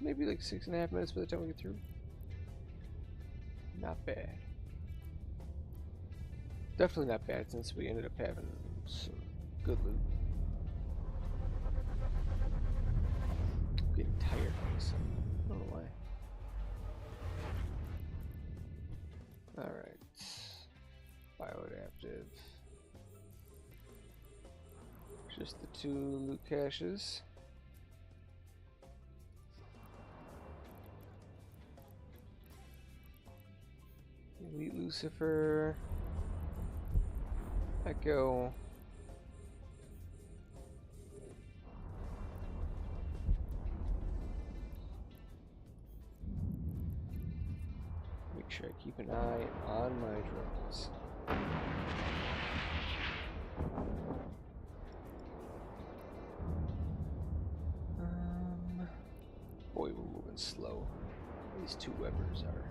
Speaker 1: maybe like 6.5 minutes by the time we get through. Not bad. Definitely not bad since we ended up having some good loot. I'm getting tired of this. I don't know why. Alright. Bioadaptive. Just the 2 loot caches. Elite Lucifer. Echo. Make sure I keep an eye on my drones. Boy, we're moving slow. These 2 weapons are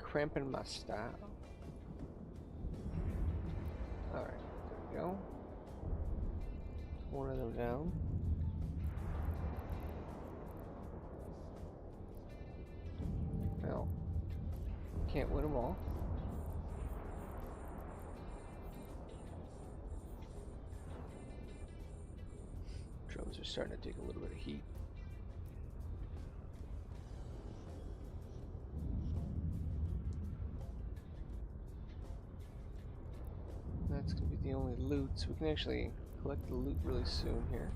Speaker 1: cramping my style. Alright, there we go. One of them down. Well, can't win them all. Drones are starting to take a little bit of heat. That's going to be the only loot, so we can actually collect the loot really soon here.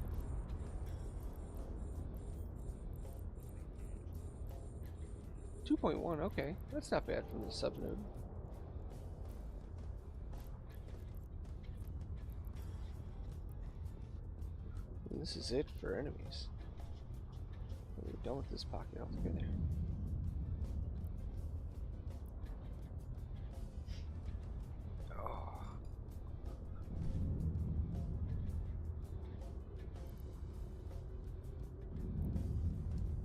Speaker 1: .1, okay. That's not bad from the subnode. And this is it for enemies. We're done with this pocket altogether.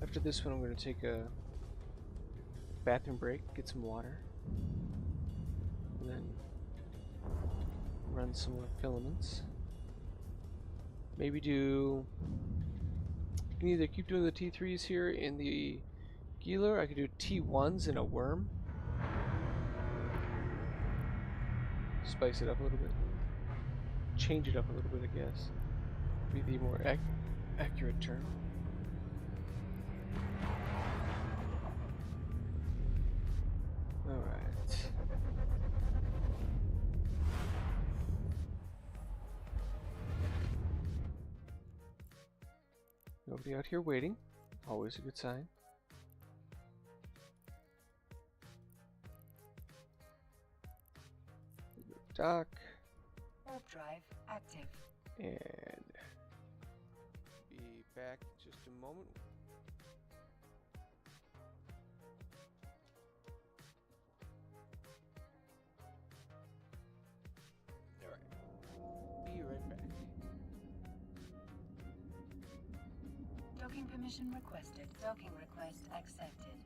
Speaker 1: After this one, I'm going to take a bathroom break, get some water, and then run some more filaments. Maybe do... You can either keep doing the T3s here in the Gila, or I could do T1s in a worm. Spice it up a little bit. Change it up a little bit, I guess. Be the more accurate term. Alright. Nobody out here waiting. Always a good sign. Dock.
Speaker 2: Warp drive active.
Speaker 1: And be back in just a moment. Alright. Be right back.
Speaker 2: Docking permission requested. Docking request accepted.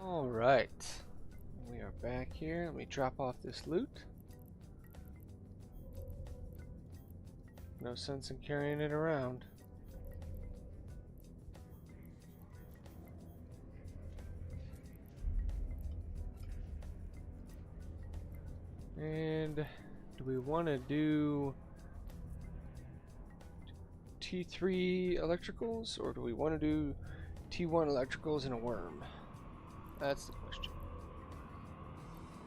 Speaker 1: Alright. We are back here. Let me drop off this loot. No sense in carrying it around. And do we want to do T3 electricals, or do we want to do T1 electricals and a worm? That's the question.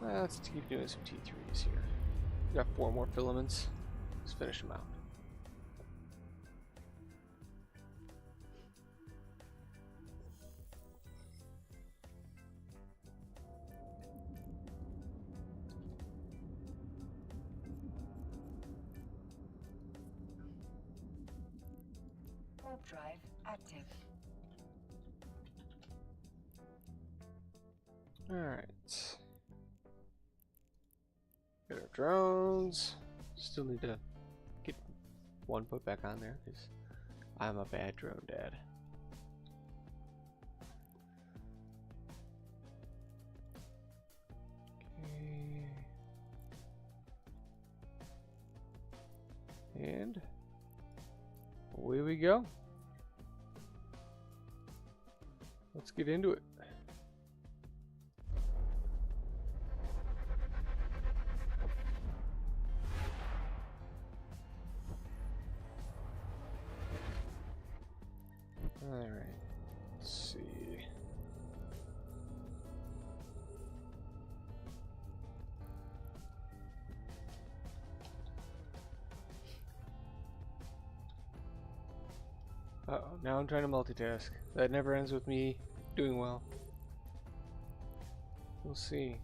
Speaker 1: Let's keep doing some T3s here. We got 4 more filaments. Let's finish them out.
Speaker 2: Warp drive active.
Speaker 1: Alright. Got our drones. Still need to get one put back on there because I'm a bad drone dad. Okay. And away we go. Let's get into it. Alright, let's see. Uh-oh, now I'm trying to multitask. That never ends with me doing well. We'll see.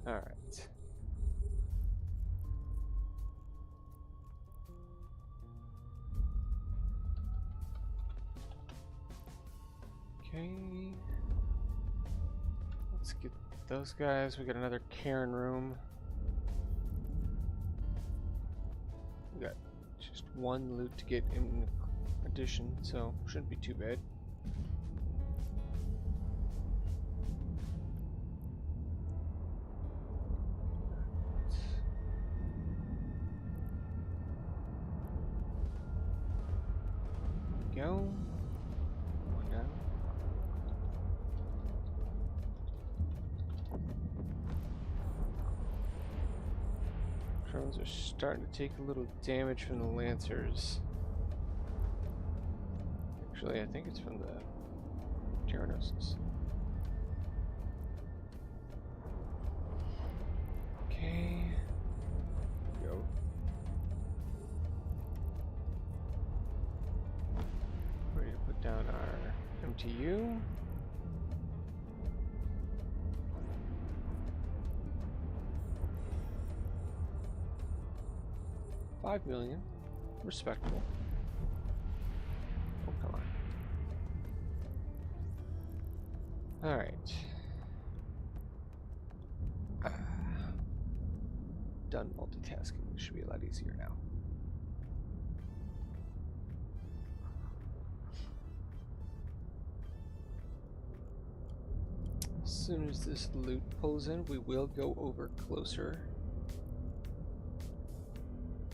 Speaker 1: All right. Okay. Let's get those guys. We got another Karen room. We got just one loot to get in addition, so shouldn't be too bad. Go. No. Drones are starting to take a little damage from the Lancers. Actually, I think it's from the Tyrannosis. Okay. Go. Ready to put down our MTU. $5 million. Respectable. Oh, come on. Alright. Done multitasking. Should be a lot easier now. As soon as this loot pulls in, we will go over closer.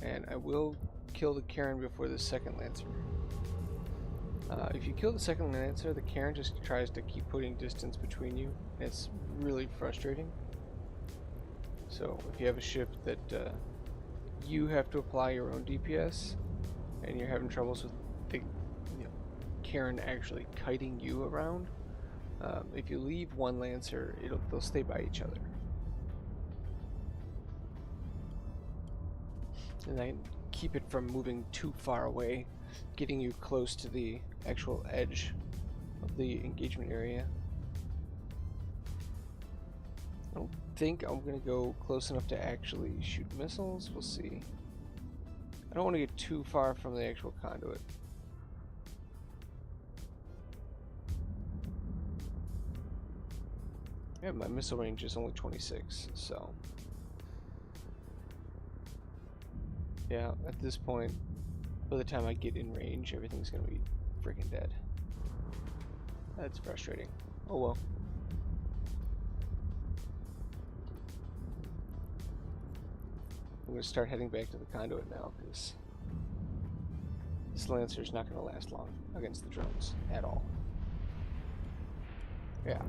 Speaker 1: And I will kill the Karen before the second Lancer. If you kill the second Lancer, the Karen just tries to keep putting distance between you. It's really frustrating. So if you have a ship that you have to apply your own DPS, and you're having troubles with the Karen actually kiting you around, if you leave one Lancer, they'll stay by each other. And then keep it from moving too far away, getting you close to the actual edge of the engagement area. I don't think I'm going to go close enough to actually shoot missiles. We'll see. I don't want to get too far from the actual conduit. Yeah, my missile range is only 26, so yeah, at this point, by the time I get in range, everything's gonna be freaking dead. That's frustrating. Oh well. I'm gonna start heading back to the conduit now, because this Lancer's not gonna last long against the drones at all. Yeah.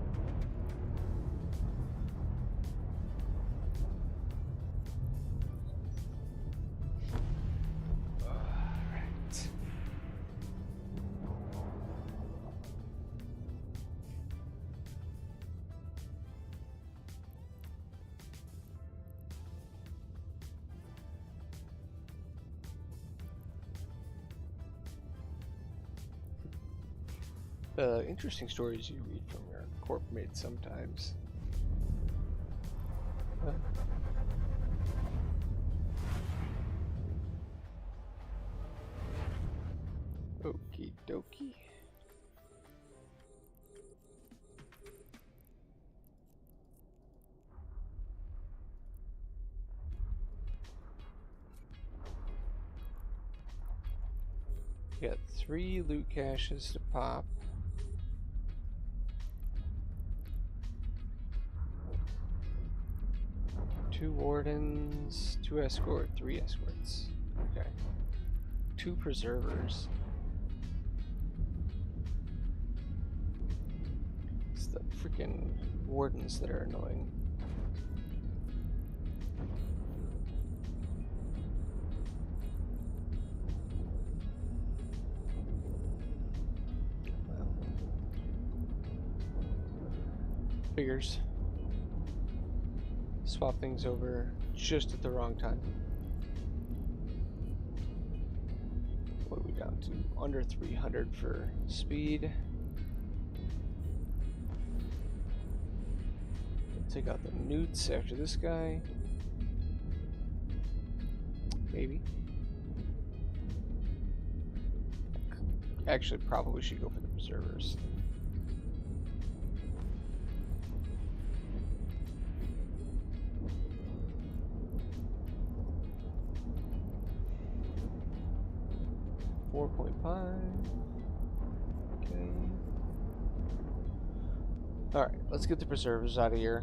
Speaker 1: Alright. Interesting stories you read from your corp mates sometimes. Huh? Okie dokie. Got 3 loot caches to pop. Two wardens, 2 escort, 3 escorts. Okay. 2 preservers. It's the freaking wardens that are annoying. Well, figures. Swap things over just at the wrong time. What are we down to? Under 300 for speed. Take out the newts after this guy. Maybe. Actually, probably should go for the preservers. .5. Okay. Alright, let's get the preservers out of here.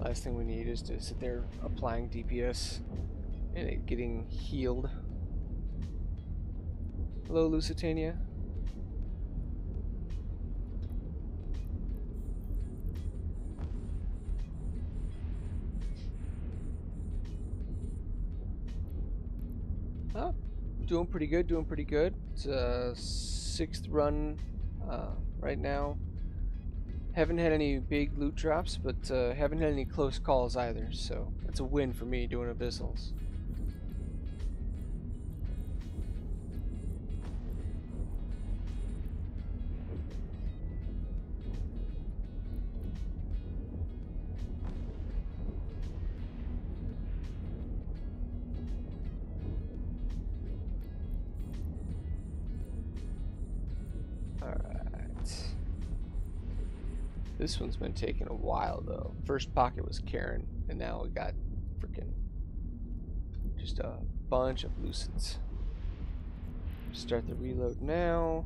Speaker 1: Last thing we need is to sit there applying DPS and it getting healed. Hello, Lusitania. Oh, doing pretty good, doing pretty good. It's a 6th run right now. Haven't had any big loot drops, but haven't had any close calls either, so that's a win for me doing Abyssals. This one's been taking a while though. First pocket was Karen, and now we got freaking just a bunch of Lucents. Start the reload now.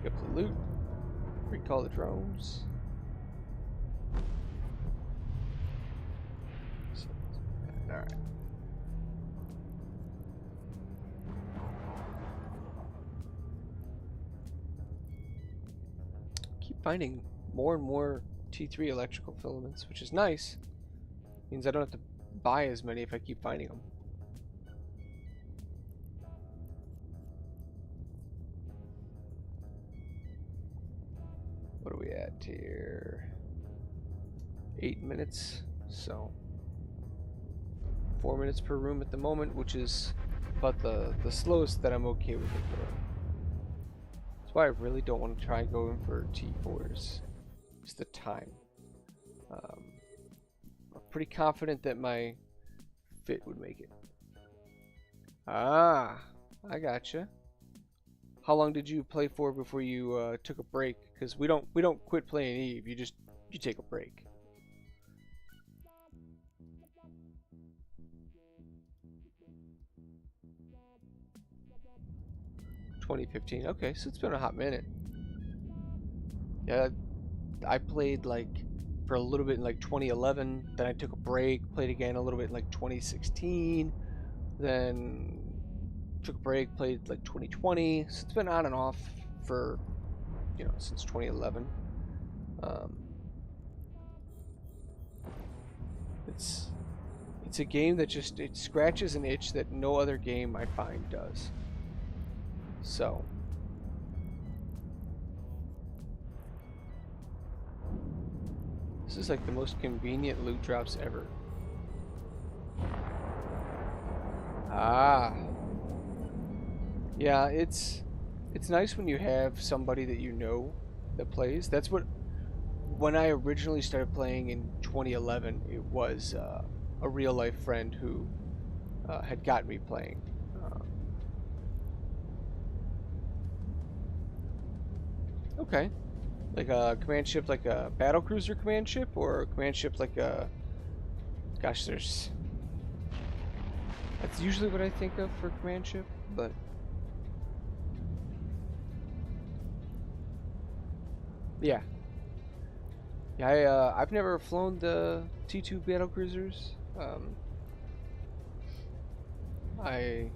Speaker 1: Pick up the loot. Recall the drones. Alright. Finding more and more T3 electrical filaments, which is nice. Means I don't have to buy as many if I keep finding them. What are we at here? 8 minutes, so 4 minutes per room at the moment, which is about the slowest that I'm okay with it going. That's why I really don't want to try going for T4s. It's the time. I'm pretty confident that my fit would make it. Ah, I gotcha. how long did you play for before you took a break? Because we don't quit playing Eve. You take a break. 2015. Okay, so it's been a hot minute. Yeah, I played like for a little bit in like 2011. Then I took a break. Played again a little bit in like 2016. Then took a break. Played like 2020. So it's been on and off for since 2011. Um, it's a game that just it scratches an itch that no other game I find does. So this is like the most convenient loot drops ever. Ah. Yeah, it's nice when you have somebody that you know that plays. That's what when I originally started playing in 2011, it was a real life friend who had got me playing. Okay. Like a command ship, like a battle cruiser command ship, or a command ship like a. Gosh, there's. That's usually what I think of for command ship, but. Yeah. Yeah, I've never flown the T2 battle cruisers. I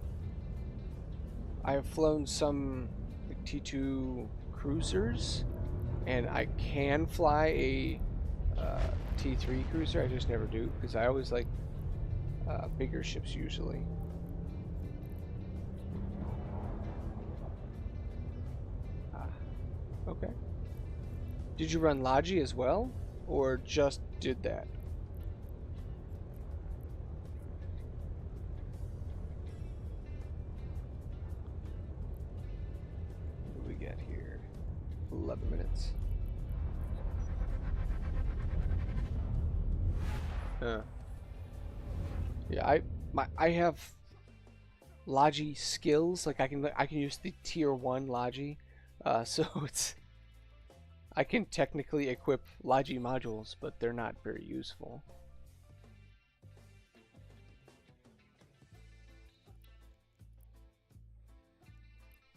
Speaker 1: have flown some like, T2 cruisers, and I can fly a T3 cruiser. I just never do because I always like bigger ships usually. Ah, okay. Did you run Logi as well, or just did that? What do we get here? 11 minutes. Yeah, I have Logi skills. Like I can use the tier 1 Logi, so it's I can technically equip Logi modules, but they're not very useful.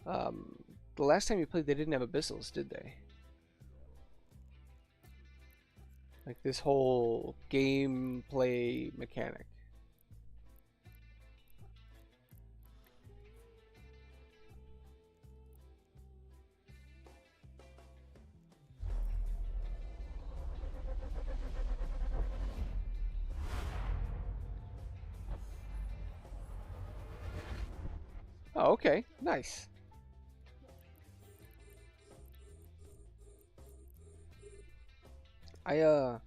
Speaker 1: The last time you played, they didn't have Abyssals, did they? Like this whole gameplay mechanic. Oh, okay. Nice. I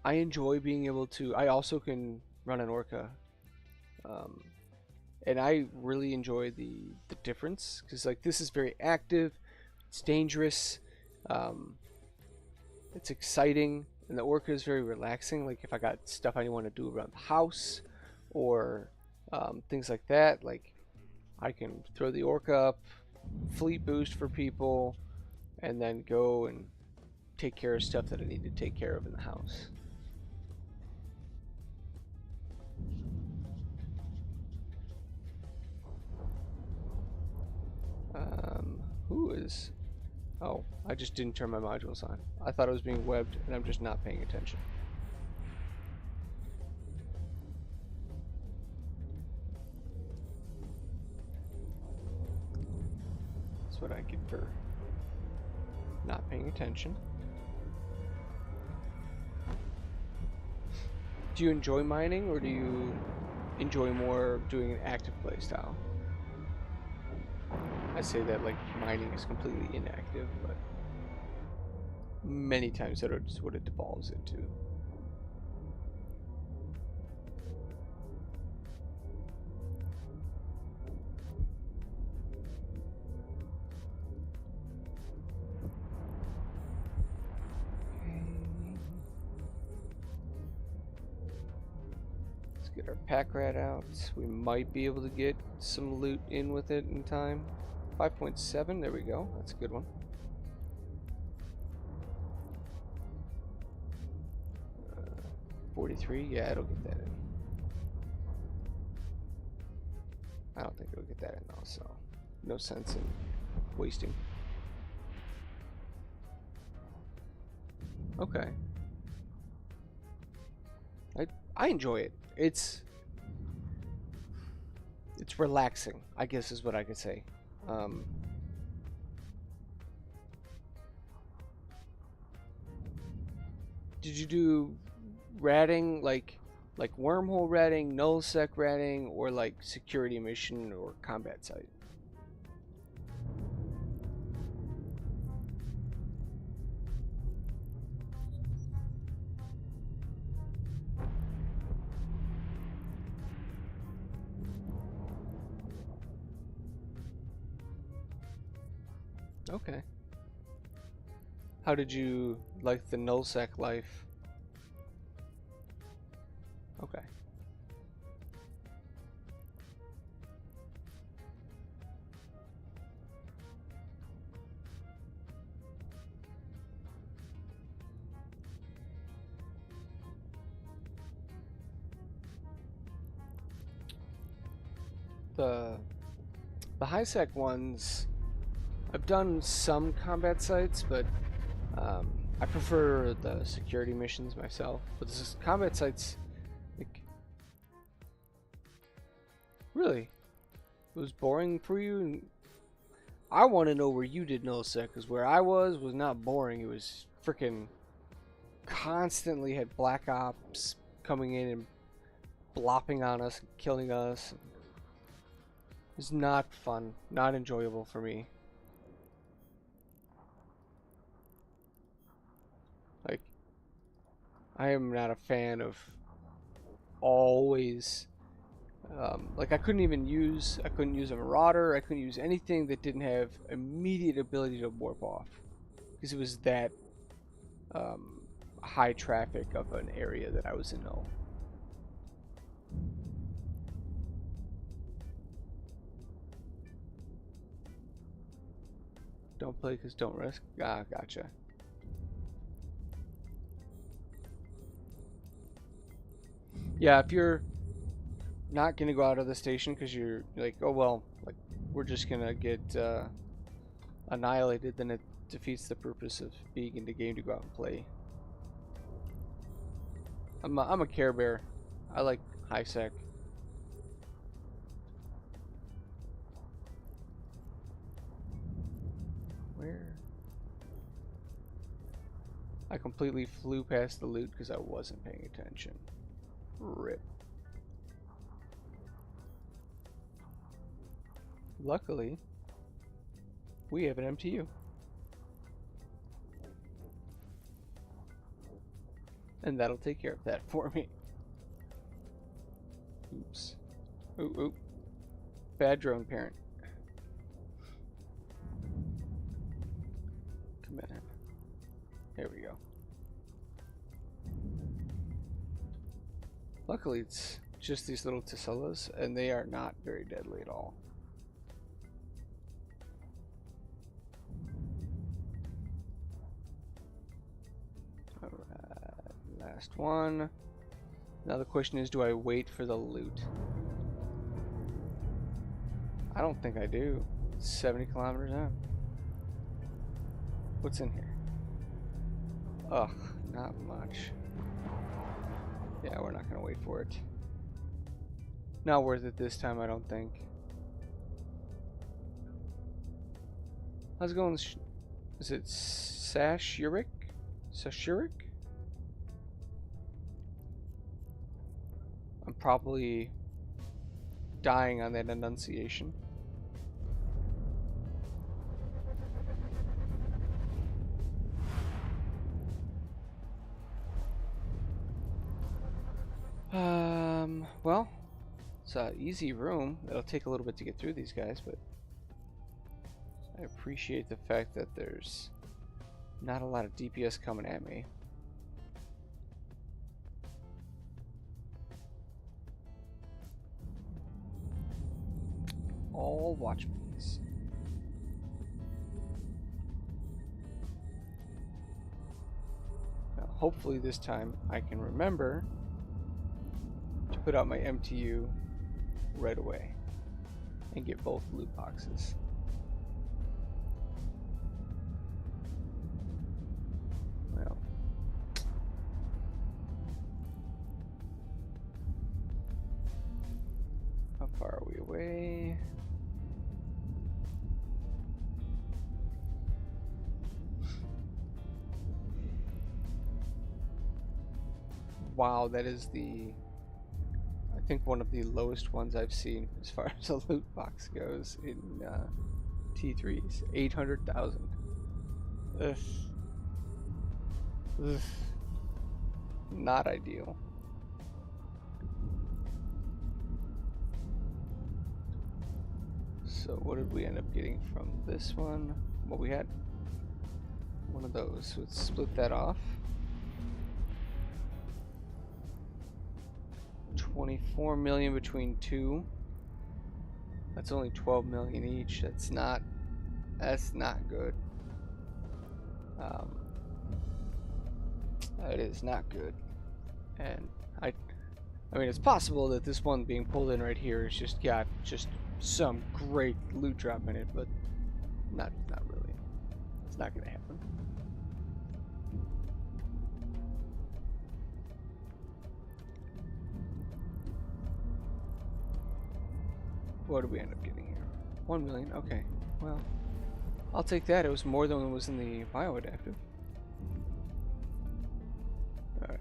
Speaker 1: enjoy being able to I also can run an orca. Um and I really enjoy the difference cuz like this is very active, it's dangerous, um it's exciting, and the orca is very relaxing. Like if I got stuff I want to do around the house or things like that, like I can throw the orca up, fleet boost for people, and then go and take care of stuff that I need to take care of in the house. Who is... Oh, I just didn't turn my modules on. I thought I was being webbed, and I'm just not paying attention. That's what I get for not paying attention. Do you enjoy mining, or do you enjoy more doing an active playstyle? I say that like mining is completely inactive, but many times that is what it devolves into. Let's get our pack rat out. We might be able to get some loot in with it in time. 5.7, there we go. That's a good one. Uh, 43, yeah, it'll get that in. I don't think it'll get that in though, so no sense in wasting. Okay. I enjoy it. It's relaxing, I guess is what I could say. Did you do ratting like wormhole ratting, nullsec ratting, or like security mission or combat site? Okay. How did you like the nullsec life? Okay. The high sec ones, I've done some combat sites, but I prefer the security missions myself. But the combat sites, like, really, it was boring for you. And I want to know where you did nullsec, because where I was not boring. It was freaking constantly had black ops coming in and blopping on us, killing us. It was not fun, not enjoyable for me. Like, I am not a fan of always, like I couldn't use a marauder, I couldn't use anything that didn't have immediate ability to warp off, because it was that high traffic of an area that I was in. No. Don't play because don't risk. Ah, gotcha. Yeah, if you're not gonna go out of the station because you're like, oh well, like we're just gonna get annihilated, then it defeats the purpose of being in the game to go out and play. I'm a Care Bear. I like high sec. Where? I completely flew past the loot because I wasn't paying attention. Rip. Luckily, we have an MTU. And that'll take care of that for me. Oops. Ooh, ooh. Bad drone parent. Come in. There we go. Luckily, it's just these little Tessellas, and they are not very deadly at all. Alright, last one. Now the question is, do I wait for the loot? I don't think I do. It's 70 kilometers out. What's in here? Ugh, not much. Yeah, we're not gonna wait for it. Not worth it this time, I don't think. How's it going? Is it Sashurik? Sashurik? I'm probably dying on that enunciation. Well, it's an easy room. It'll take a little bit to get through these guys, but I appreciate the fact that there's not a lot of DPS coming at me. All watchmans. hopefully this time I can remember to put out my MTU right away and get both loot boxes. Well, how far are we away? Wow, that is I think one of the lowest ones I've seen as far as a loot box goes in T3s. 800,000. Ugh. Ugh. Not ideal. So what did we end up getting from this one? Well, we had one of those, so let's split that off. 24 million between two. That's only 12 million each. That's not good. That is not good. And I mean, it's possible that this one being pulled in right here has just got some great loot drop in it, but not really. It's not gonna happen. What did we end up getting here? 1 million. Okay. Well, I'll take that. It was more than was in the bioadaptive. Alright.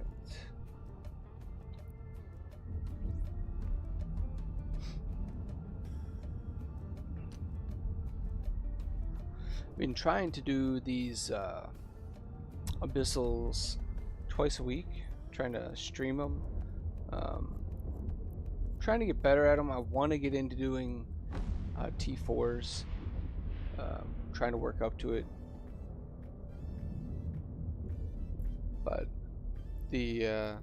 Speaker 1: Been trying to do these Abyssals twice a week. Trying to stream them. Trying to get better at them. I want to get into doing T4s. Trying to work up to it. But the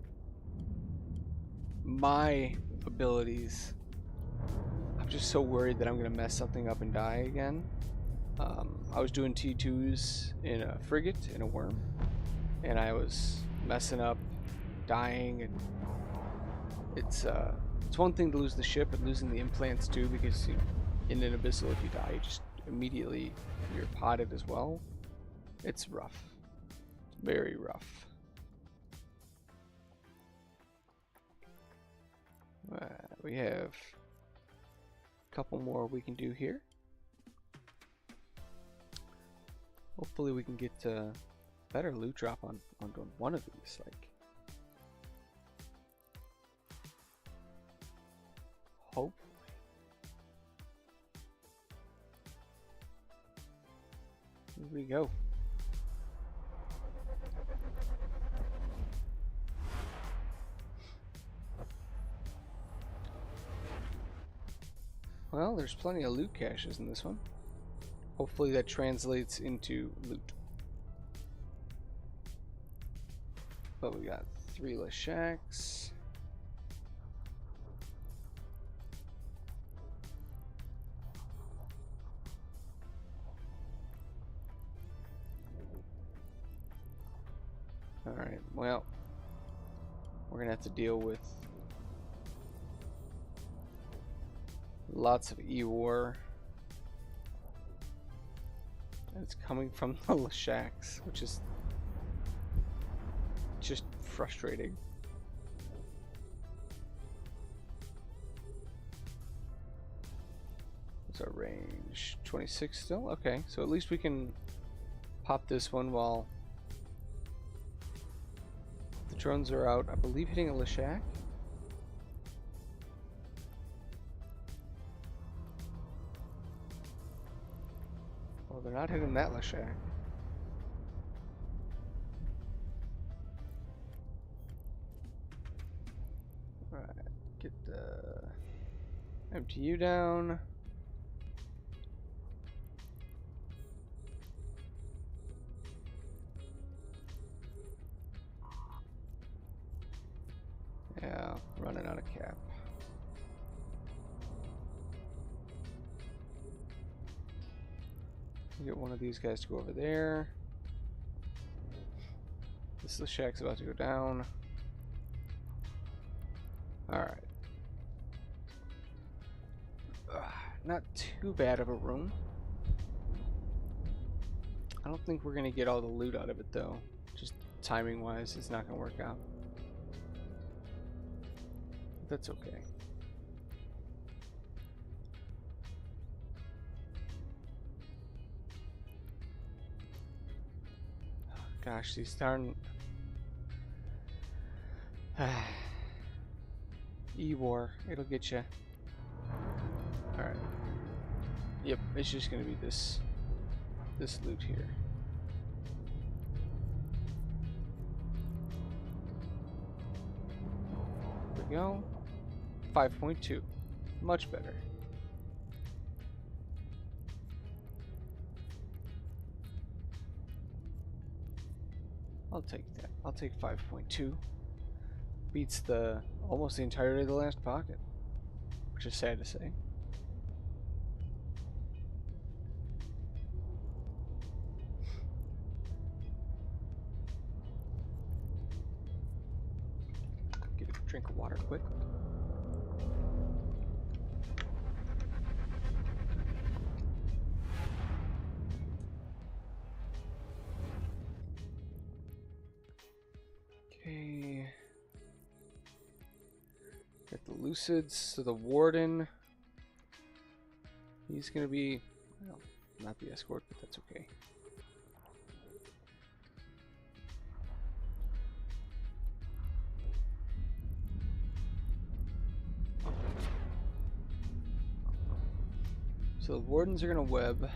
Speaker 1: my abilities, I'm just so worried that I'm gonna mess something up and die again. I was doing T2s in a frigate, in a worm, and I was messing up, dying, and it's one thing to lose the ship, but losing the implants too, because in an abyssal, if you die, you just immediately you're potted as well. It's rough, very rough. We have a couple more we can do here. Hopefully we can get better loot drop on one of these. Like, hopefully. Here we go. Well, there's plenty of loot caches in this one. Hopefully that translates into loot. But we got 3 Leshaks. Alright, well, we're gonna have to deal with lots of E-War. And it's coming from the Leshaks, which is just frustrating. What's our range? 26 still? Okay, so at least we can pop this one while the drones are out. I believe hitting a Leshak. Well, they're not hitting that Leshak. Alright, get the MTU down. Yeah, running out of cap. Get one of these guys to go over there. This shack's about to go down. Alright. Not too bad of a room. I don't think we're gonna get all the loot out of it though. Just timing wise, it's not gonna work out. That's okay. Gosh, these darn E-War, it'll get you. Alright. Yep, it's just gonna be this loot here. There we go. 5.2. Much better. I'll take that. I'll take 5.2. Beats almost the entirety of the last pocket, which is sad to say. Get a drink of water quick. Okay. Got the Lucids, so the Warden. He's gonna be, well, not the escort, but that's okay. So the Wardens are gonna web.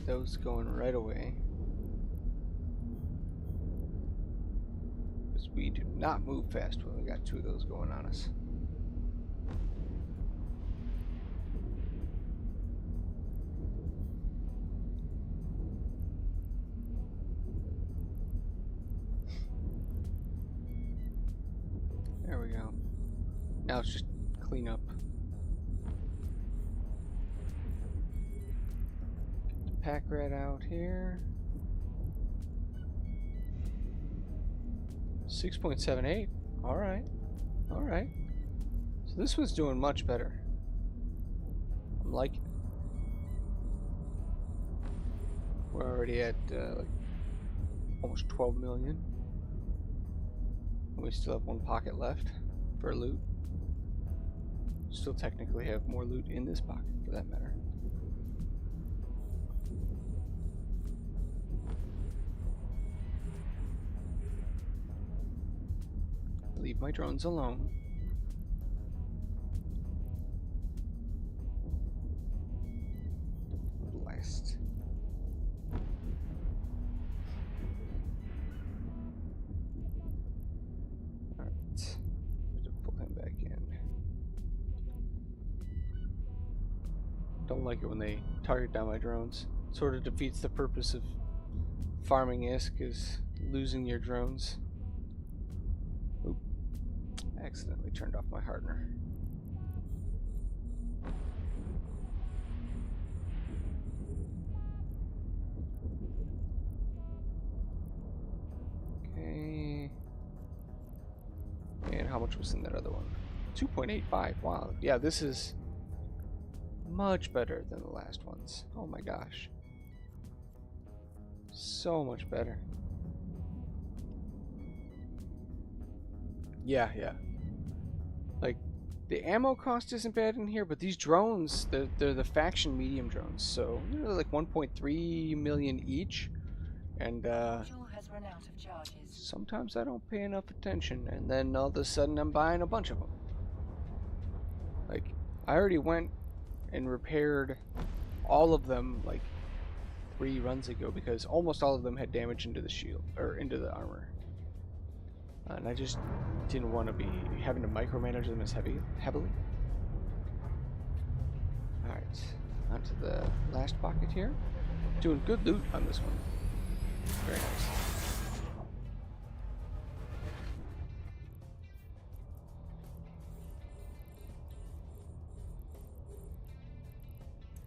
Speaker 1: Those going right away, because we do not move fast when we got two of those going on us. There we go. Now it's just clean up. Pack rat out here. 6.78. Alright. Alright. So this one's doing much better. I'm liking it. We're already at like almost 12 million. And we still have one pocket left for loot. Still technically have more loot in this pocket for that matter. Leave my drones alone. Blast. Alright. Let's pull him back in. Don't like it when they target down my drones. Sort of defeats the purpose of farming ISK, is losing your drones. Accidentally turned off my hardener. Okay. And how much was in that other one? 2.85. Wow. Yeah, this is much better than the last ones. Oh my gosh. So much better. Yeah. Like, the ammo cost isn't bad in here, but these drones, they're the faction medium drones, so they're like 1.3 million each, and
Speaker 2: Module has run out of charges.
Speaker 1: sometimes I don't pay enough attention, and then all of a sudden I'm buying a bunch of them. Like, I already went and repaired all of them like 3 runs ago because almost all of them had damage into the shield, or into the armor. And I just didn't want to be having to micromanage them as heavily. Alright, on to the last pocket here. Doing good loot on this one. Very nice.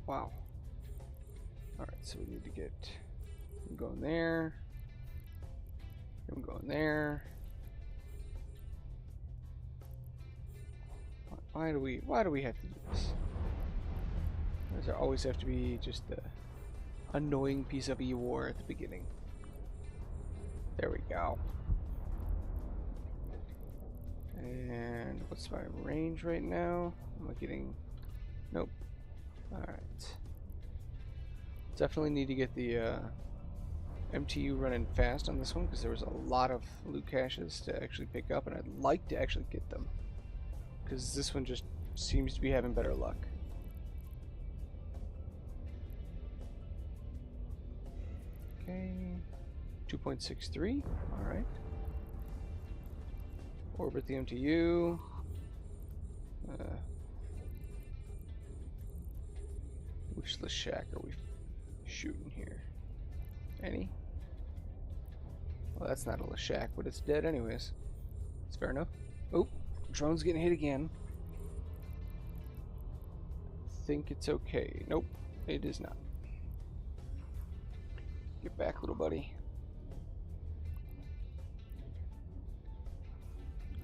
Speaker 1: Wow. Alright, so we need to get him going there. Him going there. Why do we have to do this? Why does there always have to be just the annoying piece of E-War at the beginning? There we go. And what's my range right now? Am I getting... Nope. Alright. Definitely need to get the MTU running fast on this one, because there was a lot of loot caches to actually pick up, and I'd like to actually get them. Because this one just seems to be having better luck. Okay. 2.63. Alright. Orbit the MTU. Which Leshak are we shooting here? Any? Well, that's not a Leshak, but it's dead anyways. It's fair enough. Oh, drone's getting hit again. Think it's okay. Nope, it is not. Get back, little buddy.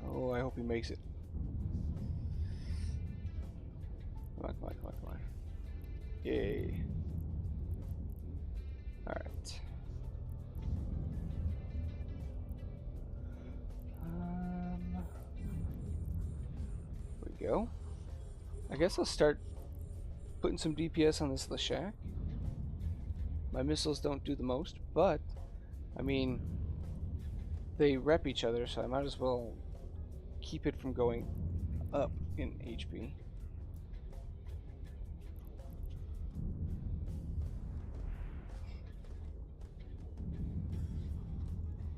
Speaker 1: Oh, I hope he makes it. Come on, come on, come on, come on. Yay. Alright. There we go. I guess I'll start putting some DPS on this Leshak. My missiles don't do the most, but, I mean, they rep each other, so I might as well keep it from going up in HP.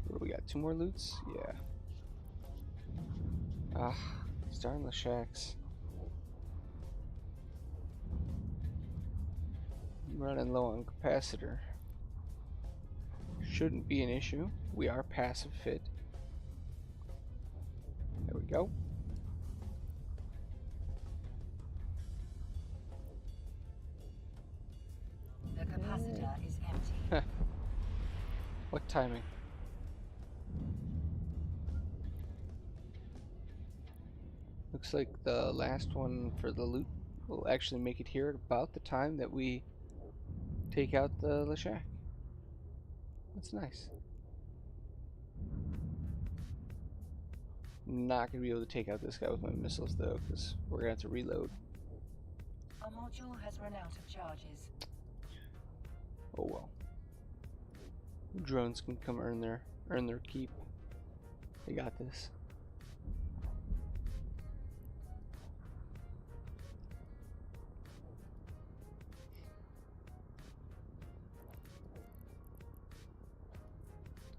Speaker 1: What do we got? 2 more loots? Yeah. Ah, starting Leshaks. I'm running low on capacitor. Shouldn't be an issue. We are passive fit. There we go.
Speaker 2: The capacitor is empty.
Speaker 1: What timing? Looks like the last one for the loot will actually make it here at about the time that we take out the Leshak. That's nice. Not gonna be able to take out this guy with my missiles though, because we're gonna have to reload.
Speaker 2: Our module has run out of charges.
Speaker 1: Oh well. Drones can come earn their keep. They got this.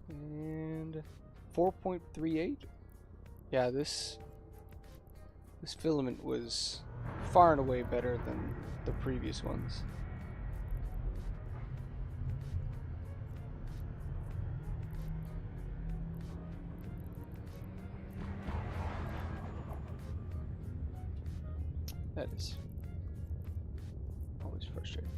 Speaker 1: And 4.38. Yeah, this filament was far and away better than the previous ones. That is always frustrating.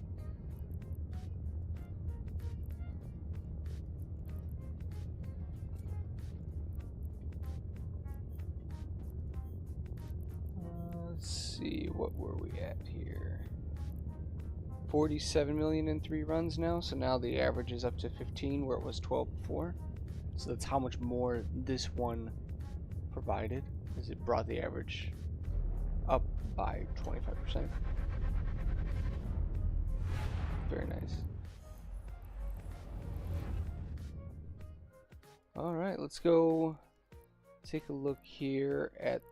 Speaker 1: Let's see, what were we at here? 47 million in 3 runs now, so now the average is up to 15 where it was 12 before. So that's how much more this one provided, as it brought the average up by 25%. Very nice. Alright, let's go take a look here at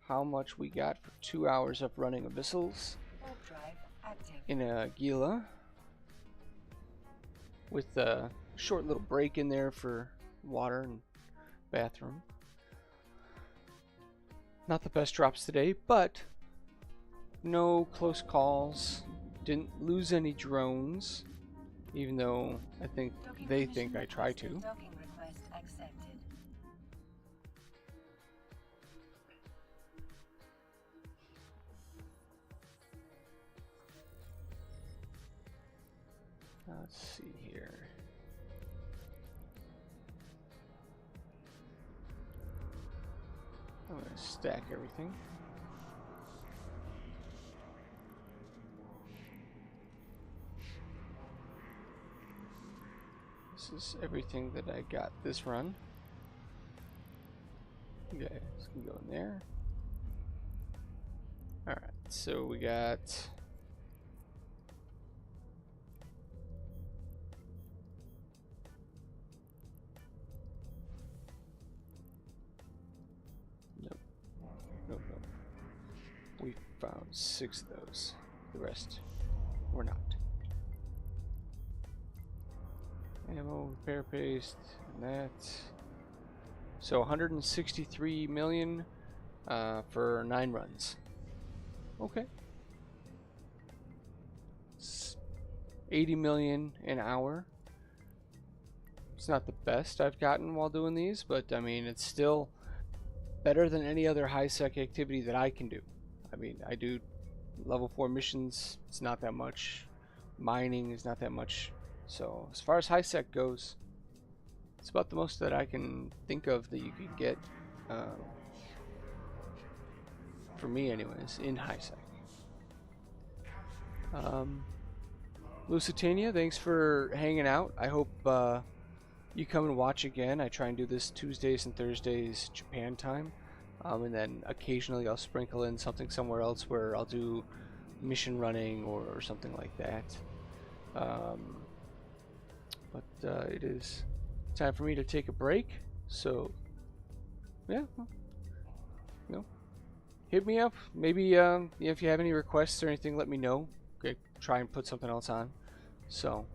Speaker 1: how much we got for 2 hours of running Abyssals in a Gila, with a short little break in there for water and bathroom. Not the best drops today, but no close calls. Didn't lose any drones, even though I think they think I try to. Let's see here. I'm going to stack everything. This is everything that I got this run. Okay, this can go in there. Alright, so we got... Nope. Nope, nope. We found 6 of those. The rest were not. Ammo, repair paste, and that. So 163 million for 9 runs. Okay. It's 80 million an hour. It's not the best I've gotten while doing these, but I mean, it's still better than any other high-sec activity that I can do. I mean, I do level 4 missions, it's not that much. Mining is not that much. So as far as high-sec goes, it's about the most that I can think of that you could get, for me anyways, in high-sec. Lusitania, thanks for hanging out. I hope you come and watch again. I try and do this Tuesdays and Thursdays Japan time, and then occasionally I'll sprinkle in something somewhere else where I'll do mission running or something like that. But it is time for me to take a break, so yeah, you know, hit me up. Maybe if you have any requests or anything, let me know. Okay, try and put something else on. So